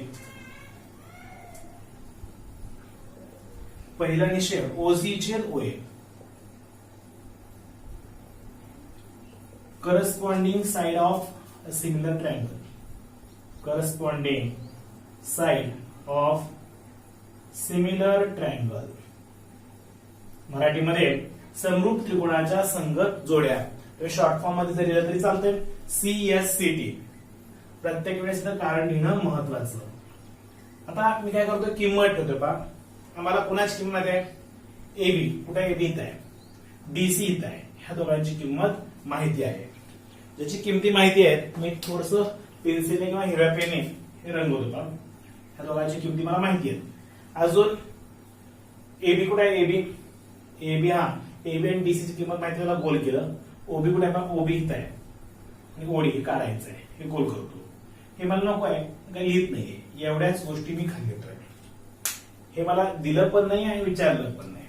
पहिला निषेध ओसी छेद ओए. Corresponding side of a similar triangle, corresponding side of similar triangle. मराठीमध्ये समरूप त्रिकोणाच्या संगत जोड्या, शॉर्ट फॉर्म मध्ये जरी लिहिलं तरी चालतंय, CSCT. प्रत्येक वेळेस कारण लिहिणं महत्वाचं. आता मी काय करतो, किंमत ठेवतो. पहा, आम्हाला कुणाची किंमत आहे, एबी, कुठे एबी इथं आहे, डीसी इथं आहे. ह्या दोघांची किंमत माहिती आहे. ज्याची किमती माहिती आहेत, मी थोडस पेन्सिलने किंवा हिरव्या पेनने हे रंगवतो. पहा, ह्या दोघांची किमती मला माहिती आहेत. अजून एबी कुठे आहे, एबी आणि डीसी ची किंमत माहिती, त्याला गोल केलं. ओबी कुठे आहे, ओबी इथं आहे आणि ओडी काढायचं आहे, हे गोल करतो. हे मला नको आहे, काही लिहित नाहीये. एवढ्याच गोष्टी मी खाली घेतोय. हे मला दिलं पण नाही आणि विचारलं पण नाही.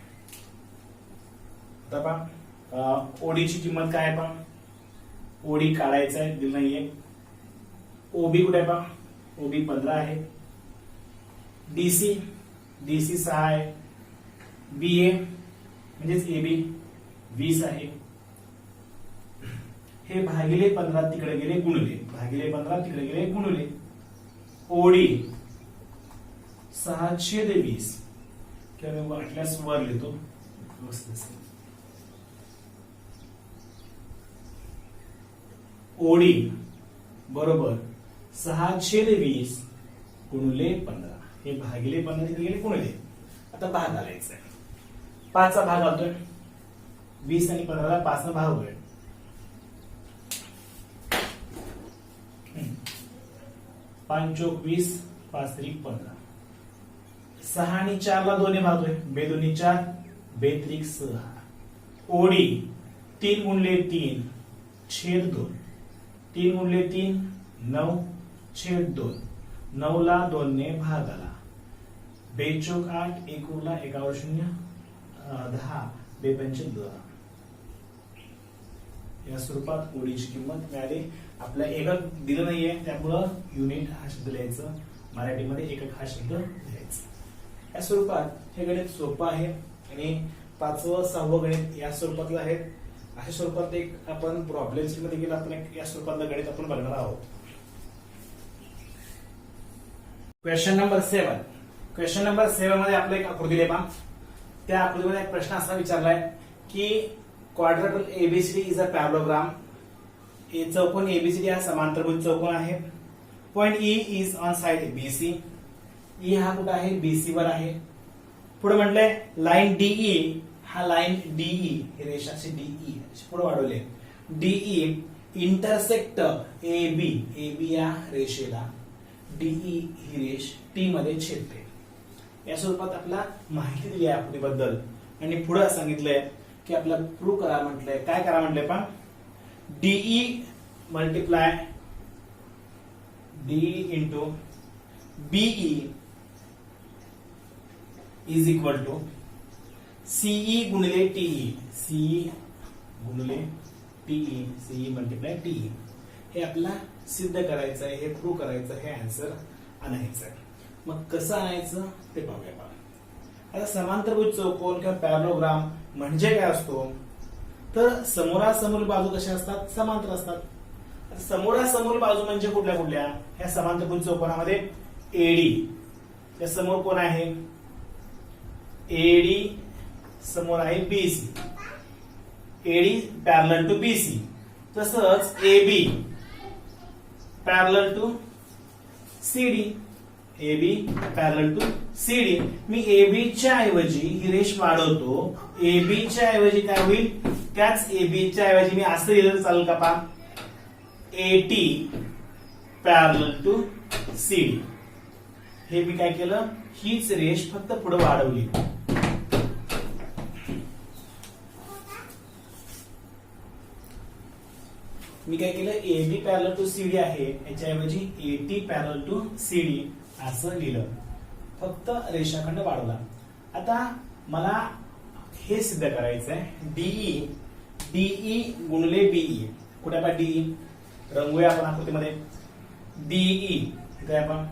आता पहा, ओडीची किंमत काय आहे, पहा, ओडी काढायचं आहे, दिलं नाहीये. ओबी कुठे आहे, पहा, ओबी 15 आहे. डीसी 6 आहे. बीए म्हणजेच एबी 20 आहे. हे भागिले 15 तिकडे गेले गुणले, भागिले 15 तिकडे गेले गुणले. ओडी 6/20 किंवा मी वाटल्यास वर लिहितो. ओडी बरोबर 6/20 गुणले 15. हे भागिले 15 तिकडे गेले गुणले. आता भाग घालायचा आहे. 5चा भाग घालतोय, 20 आणि 15ला 5 न भाग होईल. 5 चोक 20, 5 त्रिक 15. 6 आणि 4ला 2 ने भागतोय, 2 दोन्ही 4, 2 त्रिक 6. ओडी 3 गुणले 3 छेद 2, 3 गुणले 3 9 छेद 2. 9ला 2 ने भाग आला. 2 चोक 8, 1 उरला, 1 वर 0 10, 2 पंचे 10. या स्वरूपात ओडीची किंमत मिळाली. आपल्या एकक दिलं नाहीये, त्यामुळं युनिट हा शब्द लिहायचं, मराठीमध्ये एकक हा शब्द लिहायचा. या स्वरूपात हे गणित सोपं आहे आणि 5वं 6वं गणित या स्वरूपातलं आहे. अशा स्वरूपात एक आपण प्रॉब्लेम्स मध्ये गेला, आपण या स्वरूपातलं गणित आपण बघणार आहोत. Question number 7. क्वेश्चन नंबर 7 मध्ये आपलं एक आकृती आहे. पहा, त्या आकृतीमध्ये एक प्रश्न असा विचारलाय की quadrilateral ABCD is a parallelogram. चौकोन एबीसीडी हा समांतरभुज चौकोन आहे. Point E is on side BC. E हा कुठं आहे, बीसी वर आहे. पुढे म्हटलंय लाईन डीई, हा लाईन डीई, ही रेषाची डीई पुढे वाढवले. डीई इंटरसेक्ट एबी, एबी या रेषेला डीई ही रेष टी मध्ये छेदते. या स्वरूपात आपला माहिती दिली आहे आकृतीबद्दल आणि पुढे सांगितलंय की आपला प्रूव्ह करा म्हटलंय. काय करा म्हटलंय, पहा, DE multiply DE into BE is equal to CE गुणिले टीई, सीई गुणिले टीई, सीई मल्टिप्लाय टीई. हे आपल्याला सिद्ध करायचं आहे, हे प्रूव्ह करायचं, हे आन्सर आणायचं आहे. मग कसं आणायचं ते पाहूया. आता समांतरभुज चौकोन किंवा पॅरलोग्राम म्हणजे काय असतो, तर समोरासमोर बाजू कशा असतात, समांतर असतात. आता समोरासमोर बाजू म्हणजे कुठल्या कुठल्या, ह्या समांतरभुज चौकोनामध्ये एडी, त्या समोर कोण आहे, एडी समोर आहे BC, AD parallel to BC. तसंच AB parallel to CD, AB parallel to CD. मी एबी च्या ऐवजी ही रेष वाढवतो, एबी च्या ऐवजी काय होईल, त्याच एबी च्या ऐवजी मी असं लिहिलं चालेल का पहा, एटी पॅरलल टू सीडी. हे मी काय केलं, हीच रेष फक्त पुढे वाढवली. मी काय केलं, एबी पॅरलल टू सीडी आहे, याच्याऐवजी एटी पॅरलल टू सीडी असं लिहिलं, फक्त रेषाखंड वाढवला. आता मला हे सिद्ध करायचं आहे, डीई, डीई गुणले बीई. कुठे आपण डीई रंगूया आपण आकृतीमध्ये, डीई इथे आपण,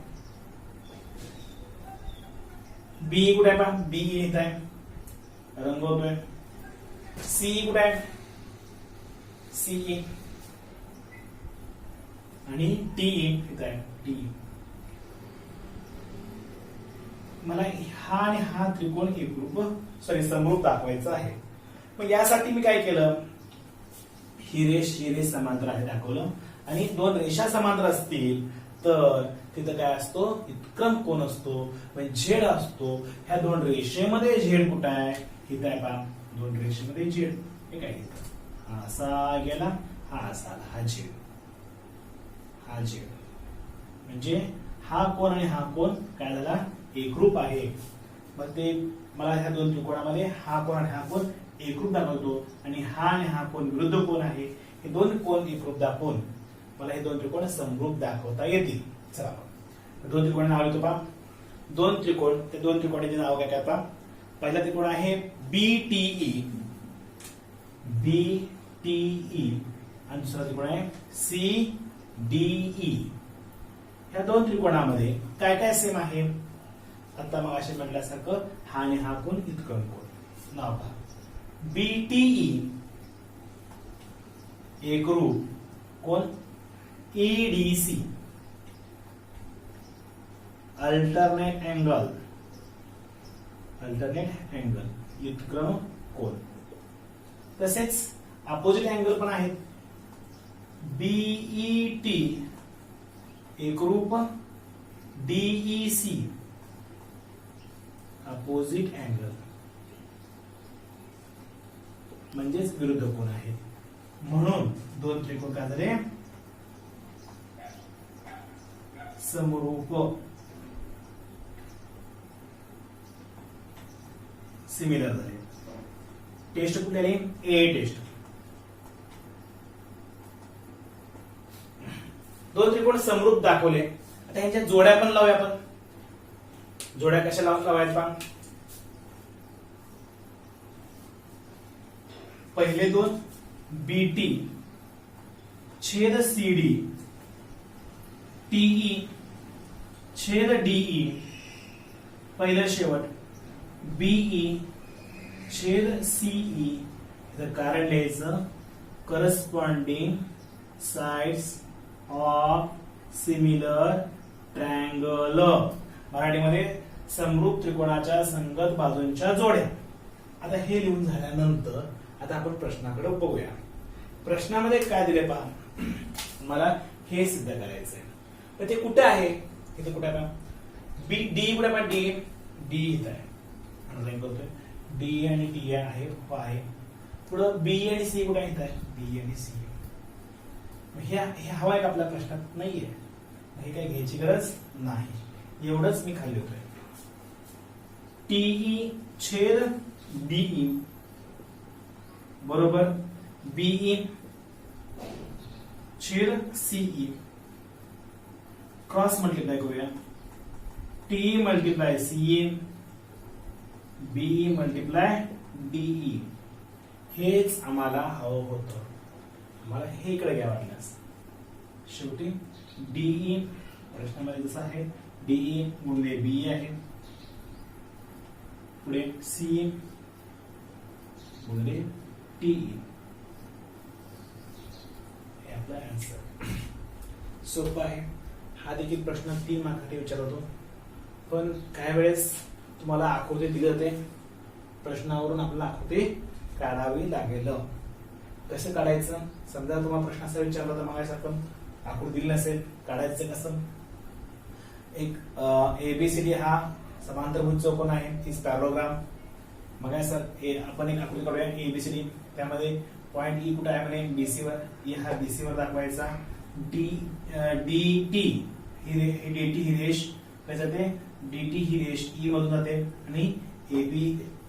बीई कुठे आहे, बीई इथे आहे रंगवतोय. सीई कुठे आहे, सीई, आणि टीई इथे आहे, टीई. मला हा आणि हा त्रिकोण एकरूप समरूप दाखवायचा आहे. मग यासाठी मी काय केलं, ही रेष समांतर आहे दाखवलं, आणि दोन रेषा समांतर असतील तर तिथं काय असतो, उत्क्रम कोण असतो, म्हणजे झेड असतो. ह्या दोन रेषेमध्ये झेड कुठं आहे, इथं आहे पहा, दोन रेषेमध्ये झेड. हे काय घेतं, हा असा गेला, हा असा आला, हा झेड, हा झेड. म्हणजे हा कोण आणि हा कोण काय झाला, एकरूप आहे. मग ते मला ह्या दोन त्रिकोणामध्ये हा कोण आणि हा कोण एकरूप दाखवतो, आणि हा आणि हा कोण विरुद्ध कोण आहे. हे दोन कोण एकरूप दाखवून मला हे दोन त्रिकोण समरूप दाखवता येतील. चला दोन त्रिकोण नाव येतो पहा, दोन त्रिकोण, ते दोन त्रिकोणाचे नाव काय काय पहा. पहिला त्रिकोण आहे बीटीई, बीटीई, आणि दुसरा त्रिकोण आहे सीडीई. ह्या दोन त्रिकोणामध्ये काय काय सेम आहे, आता मग असे म्हटल्यासारखं हा आणि हा कोण उत्क्रम कोण. नाव पहा, बीटीई एकरूप कोण, EDC alternate angle, alternate angle उत्क्रम कोण. तसेच अपोजिट अँगल पण आहेत, बीईटी एकरूप डीईसी अपोजिट अँगल, म्हणजेच विरुद्ध कोण आहेत. म्हणून दोन त्रिकोण काय झाले, समरूप, सिमिलर झाले. टेस्ट कुठली आली, ए टेस्ट. दोन त्रिकोण समरूप दाखवले. आता यांच्या जोड्या पण लावूया आपण. जोड्या कशा लावायच्या पहा. पहिले दोन बीटी छेद सीडी, टीई छेद डीई, पहिलं शेवट बीई छेद सीई. कारण लिहायचं corresponding sides of similar triangle. मराठीमध्ये समरूप त्रिकोणाच्या संगत बाजूंच्या जोड्या. आता हे लिहून झाल्यानंतर आता आपण प्रश्नाकडे बघूया. प्रश्नामध्ये काय दिले पहा, मला हे सिद्ध करायचंय. तर ते कुठे आहे, इथे कुठे आहे, बी डी कुठे आहे, डी डी इथं आहे, अंडरलाईन करतोय. डी आणि डी आहे, पुढं बी आणि सी कुठे आहे, बी आणि सी. हे हवा आहे का आपल्या प्रश्नात, नाहीये. हे काही घ्यायची गरज नाही, एवढंच मी खाली होतोय. टीई छेद डीई बरोबर बीई छेद सीई. क्रॉस मल्टिप्लाय करूया, T multiply CE, BE multiply DE. हेच आम्हाला हवं होतं. मला हे इकडे घ्या वाटल्यास. शेवटी डीई प्रश्नामध्ये जसं आहे, डीई गुणिले बीई आहे, पुढे सी गुणिले टी हे आपला आन्सर. सोपा आहे. हा देखील प्रश्न 3 मार्कासाठी विचारतो, पण काही वेळेस तुम्हाला आकृती दिली जाते, प्रश्नावरून आपल्याला आकृती काढावी लागेल. कसं काढायचं? समजा तुम्हाला प्रश्न असा विचारला तर मागासारखं आकृती दिली नसेल, काढायचं कसं? एक एबीसीडी हा समांतरभुज चौकोन आहे, इज पॅरलोग्राम. मग सर आपण एक आकृती काढूया एबीसीडी. त्यामध्ये पॉइंट ई कुठे आहे म्हणे बीसी वर. ई हा बीसी वर दाखवायचा. डी टी ही डी टी ही रेष काय जाते, डी टी ही रेष ई मधून जाते आणि एबी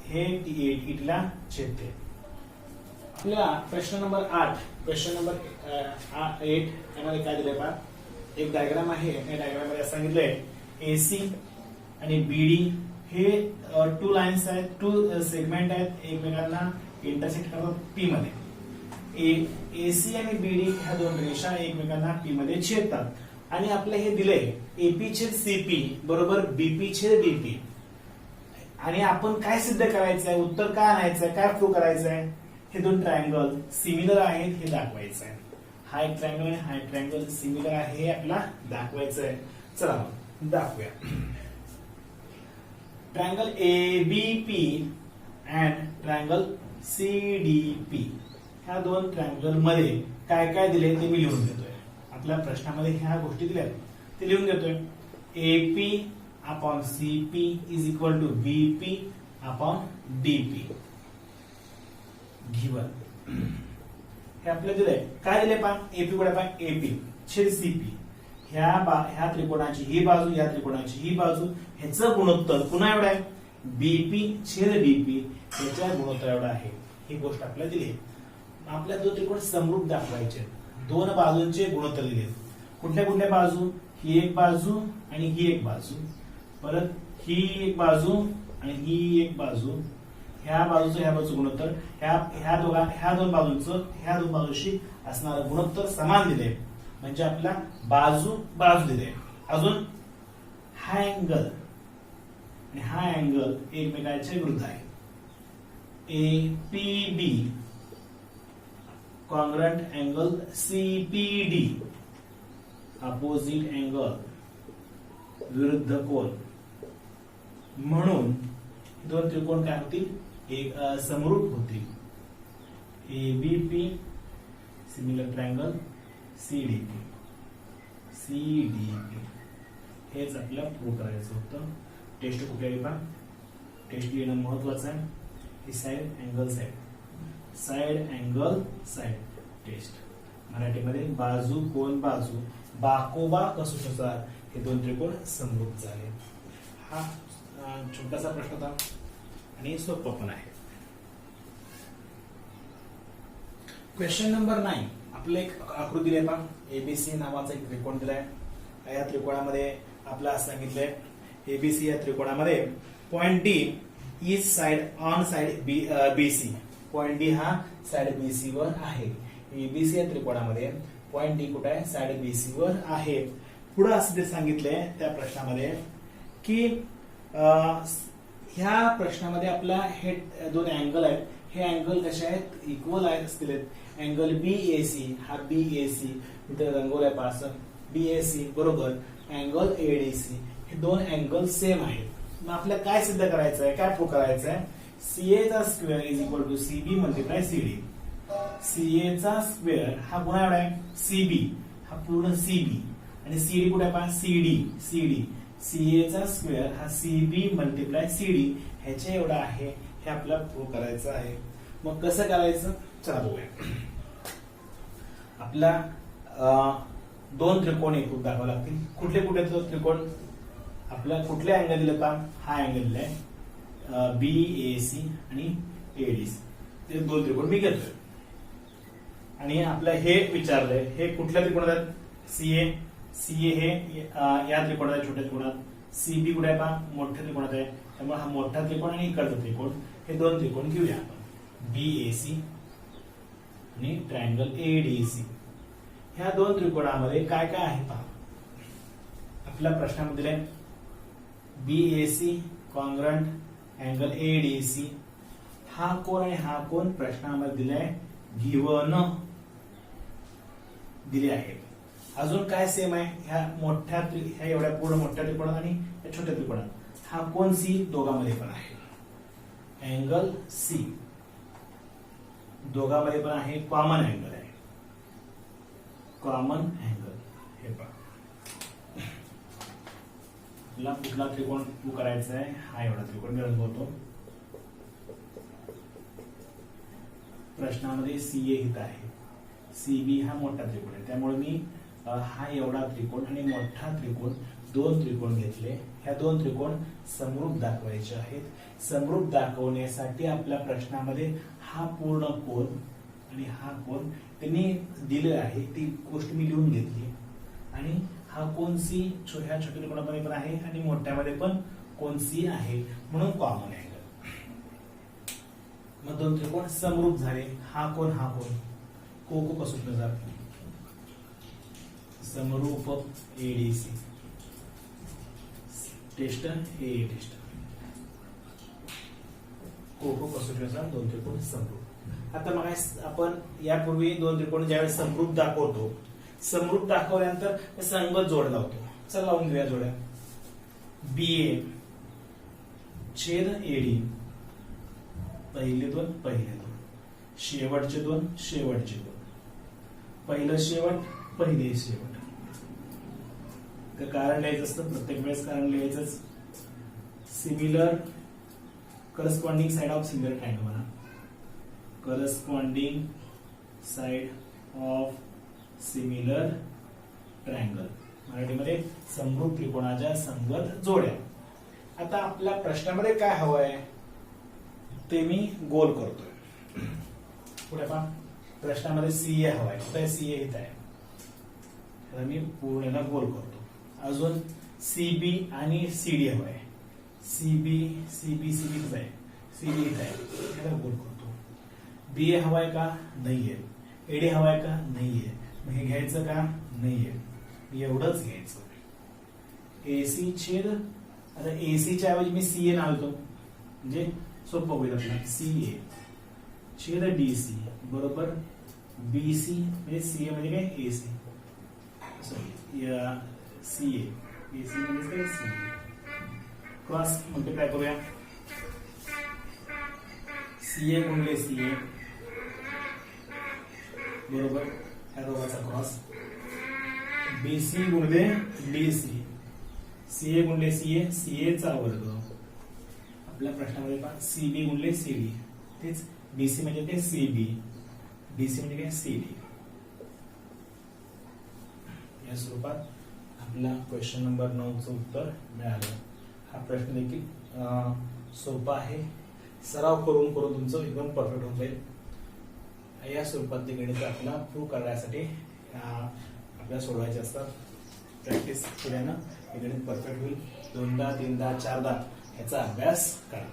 हे टी ला छेदते. आपल्याला प्रश्न नंबर 8 यामध्ये काय दिलंय पहा. एक डायग्राम आहे. या डायग्राम मध्ये सांगितलंय एसी आणि बीडी हे 2 लाईन्स आहेत, 2 सेगमेंट आहेत, एकमेकांना इंटरसेक्ट करतात पी मध्ये. एसी आणि बीडी ह्या 2 रेषा एकमेकांना पी मध्ये छेदतात आणि आपलं हे दिलंय एपी छेद सीपी बरोबर बीपी छेद डीपी. आणि आपण काय सिद्ध करायचंय, उत्तर काय आणायचंय, काय प्रूव्ह करायचंय? हे 2 ट्रायंगल सिमिलर आहेत हे दाखवायचं आहे. हा एक ट्रायंगल आणि हा एक ट्रायंगल सिमिलर आहे हे आपल्याला दाखवायचं आहे. चला दाखवूया. Triangle ABP and triangle CDP ह्या 2 ट्रायंगल मध्ये काय काय दिले ते मी लिहून देतोय. आपल्या प्रश्नामध्ये ह्या गोष्टी दिल्या ते लिहून देतोय. AP upon CP is equal to BP upon DP given. हे आपल्याला दिलंय. काय दिले पहा, एपी कुठे पहा, एपी छेद सीपी ह्या त्रिकोणाची ही बाजू, या त्रिकोणाची ही बाजू, ह्याचं गुणोत्तर पुन्हा एवढं आहे, बीपी छेद डीपी ह्याच्या गुणोत्तर एवढं आहे. ही गोष्ट आपल्याला दिली. आपल्या 2 त्रिकोण समरूप दाखवायचे. 2 बाजूंचे गुणोत्तर दिले. कुठल्या कुठल्या बाजू? ही एक बाजू आणि ही एक बाजू, परत ही एक बाजू आणि ही एक बाजू. ह्या बाजूचं ह्या बाजूचं गुणोत्तर ह्या 2 बाजूंचं ह्या 2 बाजूशी असणारं गुणोत्तर समान दिले. म्हणजे आपला बाजू दिले. अजून हा अँगल आणि हा अँगल एकमेकांच्या विरुद्ध आहे. APB congruent angle CPD opposite angle विरुद्ध कोन. म्हणून 2 त्रिकोण काय होतील, एक समरूप होतील. एबीपी सिमिलर ट्रायंगल सीडीपी हेच आपल्याला प्रूव्ह करायचं होतं. टेस्ट कुठे पहा, टेस्ट येणं महत्वाचं आहे. ही साइड अँगल साइड टेस्ट. मराठीमध्ये बाजू कोन बाजू बाकोबा कसोशीचा हे 2 त्रिकोण समरूप झाले. हा छोटासा प्रश्न होता आणि सोपा पण आहे. क्वेश्चन नंबर 9 आपलं एक आकृती दिली पहा. एबीसी नावाचा एक त्रिकोण दिलाय. या त्रिकोणामध्ये आपल्याला सांगितलंय एबीसी या त्रिकोणामध्ये point D is side on side BC. Point D हा साइड बीसी वर आहे. एबीसी या त्रिकोणामध्ये पॉइंट डी कुठे आहे, साइड बीसी वर आहे. पुढे असं ते सांगितलंय त्या प्रश्नामध्ये की ह्या प्रश्नामध्ये आपला हे 2 अँगल आहेत. हे अँगल कसे आहेत, इक्वल आहेत असतील. अँगल बीएसी हा बीएसी इथे रंगवलाय पास बीएसी बरोबर अँगल एडीसी हे 2 अँगल सेम आहेत. मग आपल्याला काय सिद्ध करायचं आहे, काय प्रूव्ह करायचं आहे? सीए चा square is equal to CB multiply CD. CA चा स्क्वेअर हा गुणा एवढा आहे, सीबी हा पूर्ण सीबी आणि सीडी कुठे पहा, सीडी. सीए चा स्क्वेअर हा सीबी मल्टिप्लाय सीडी ह्याच्या एवढा आहे. हे आपल्याला प्रूव्ह करायचं आहे. मग कसं करायचं चला बघूया. आपला 2 त्रिकोण एकूण दाखवावे लागतील. कुठले त्रिकोण? आपला कुठले अँगल दिले पहा, हा अँगल दिलाय बीएसी आणि एडीसी. ते 2 त्रिकोण मी घेतोय आणि आपलं हे विचारलंय हे कुठल्या त्रिकोणात? सीए हे या त्रिकोणात, छोट्या त्रिकोणात. सीबी कुठे आहे पहा, मोठ्या त्रिकोणात आहे. त्यामुळे हा मोठा त्रिकोण आणि इकडचा त्रिकोण हे 2 त्रिकोण घेऊया आपण. बीएसी आणि ट्रायंगल एडीसी. ह्या 2 त्रिकोणामध्ये काय काय आहे पहा. आपल्या प्रश्नामध्ये बीएसी कॉन्ग्रंट अँगल एडीसी. हा कोण आणि हा कोण प्रश्नामध्ये दिलाय, गिवन दिले आहे. अजून काय सेम आहे, ह्या एवढ्या पूर्ण मोठ्या त्रिकोणात आणि या छोट्या त्रिकोणात. हा कोण सी दोघांमध्ये पण आहे, अँगल सी दोघांमध्ये पण आहे. कॉमन अँगल आहे, कॉमन अँगल. हे पहा, तुला कुठला त्रिकोण तू करायचा आहे, हा एवढा त्रिकोण गरज होतो. प्रश्नामध्ये सीए इथं आहे, सीबी हा मोठा त्रिकोण आहे, त्यामुळे मी हा एवढा त्रिकोण आणि मोठा त्रिकोण दोन त्रिकोण घेतले. ह्या दोन त्रिकोण समरूप दाखवायचे आहेत. समरूप दाखवण्यासाठी आपल्या प्रश्नामध्ये हा पूर्ण कोन आणि हा कोन त्यांनी दिले आहे, ती गोष्ट मी लिहून घेतली. आणि हा कोन सी ह्या छोट्या त्रिकोणामध्ये पण आहे आणि मोठ्यामध्ये पण कोन सी आहे, म्हणून कॉमन अँगल. मग दोन त्रिकोण समरूप झाले. हा कोन हा कोन को कसं जात समरूप एडीसी. टेस्ट ए टेस्ट को कसोटीचा दोन त्रिकोण समरूप. आता मग आपण यापूर्वी दोन त्रिकोण ज्यावेळेस समरूप दाखवतो, समरूप दाखवल्यानंतर संगत जोड लावतो. चला लावून घेऊया जोड्या. बीए छेद एडी, पहिले दोन शेवटचे दोन शेवटचे दोन, पहिलं शेवट पहिले शेवट. कारण लिहायचं असतं, प्रत्येक वेळेस कारण लिहायचंच. Similar corresponding side of similar triangle म्हणा, corresponding side of similar triangle, मराठीमध्ये समरूप त्रिकोणाच्या संगत जोड्या. आता आपल्या प्रश्नामध्ये काय हवंय ते मी गोल करतोय. पुढे पहा, प्रश्नामध्ये सीए हवाय, कुठे सीए इथं आहे, तर मी पूर्ण गोल करतो. अजून सीबी आणि सीडी हवाय, सीबी इथं आहे, सीडी इथं आहे, त्याला गोल करतो. बीए हवाय का, नाहीये. एडी हवाय का, नाहीये. मग हे घ्यायचं का, नाहीये, एवढंच घ्यायचं. एसी छेद, आता एसीच्या ऐवजी मी सीए नावतो, म्हणजे सोपं होईल आपल्याला. सीए छेद डीसी बरोबर बीसी, म्हणजे सीए म्हणजे काय, एसी. सीए एसी म्हणजे काय, सीए. क्रॉस मल्टिप्लाय करूया. सीए गुणिले सीए बरोबर ह्या दोघांचा क्रॉस. बीसी गुणिले डीसी, सीए गुणिले सीए, सीए चा वर्ग. आपल्या प्रश्नामध्ये पहा, सीबी गुणिले सीडी, तेच बीसी म्हणजे ते सीबी, डीसी म्हणजे काय, सीडी. या स्वरूपात आपला क्वेश्चन नंबर 9चं उत्तर मिळालं. हा प्रश्न देखील सोपा आहे, सराव करून करून तुमचं एकदम परफेक्ट होऊन जाईल. या स्वरूपातले गणित आपल्याला प्रूव्ह करण्यासाठी आपल्याला सोडवायचे असतात. प्रॅक्टिस केल्यानं हे गणित परफेक्ट होईल. 2दा 3दा 4दा याचा अभ्यास करा.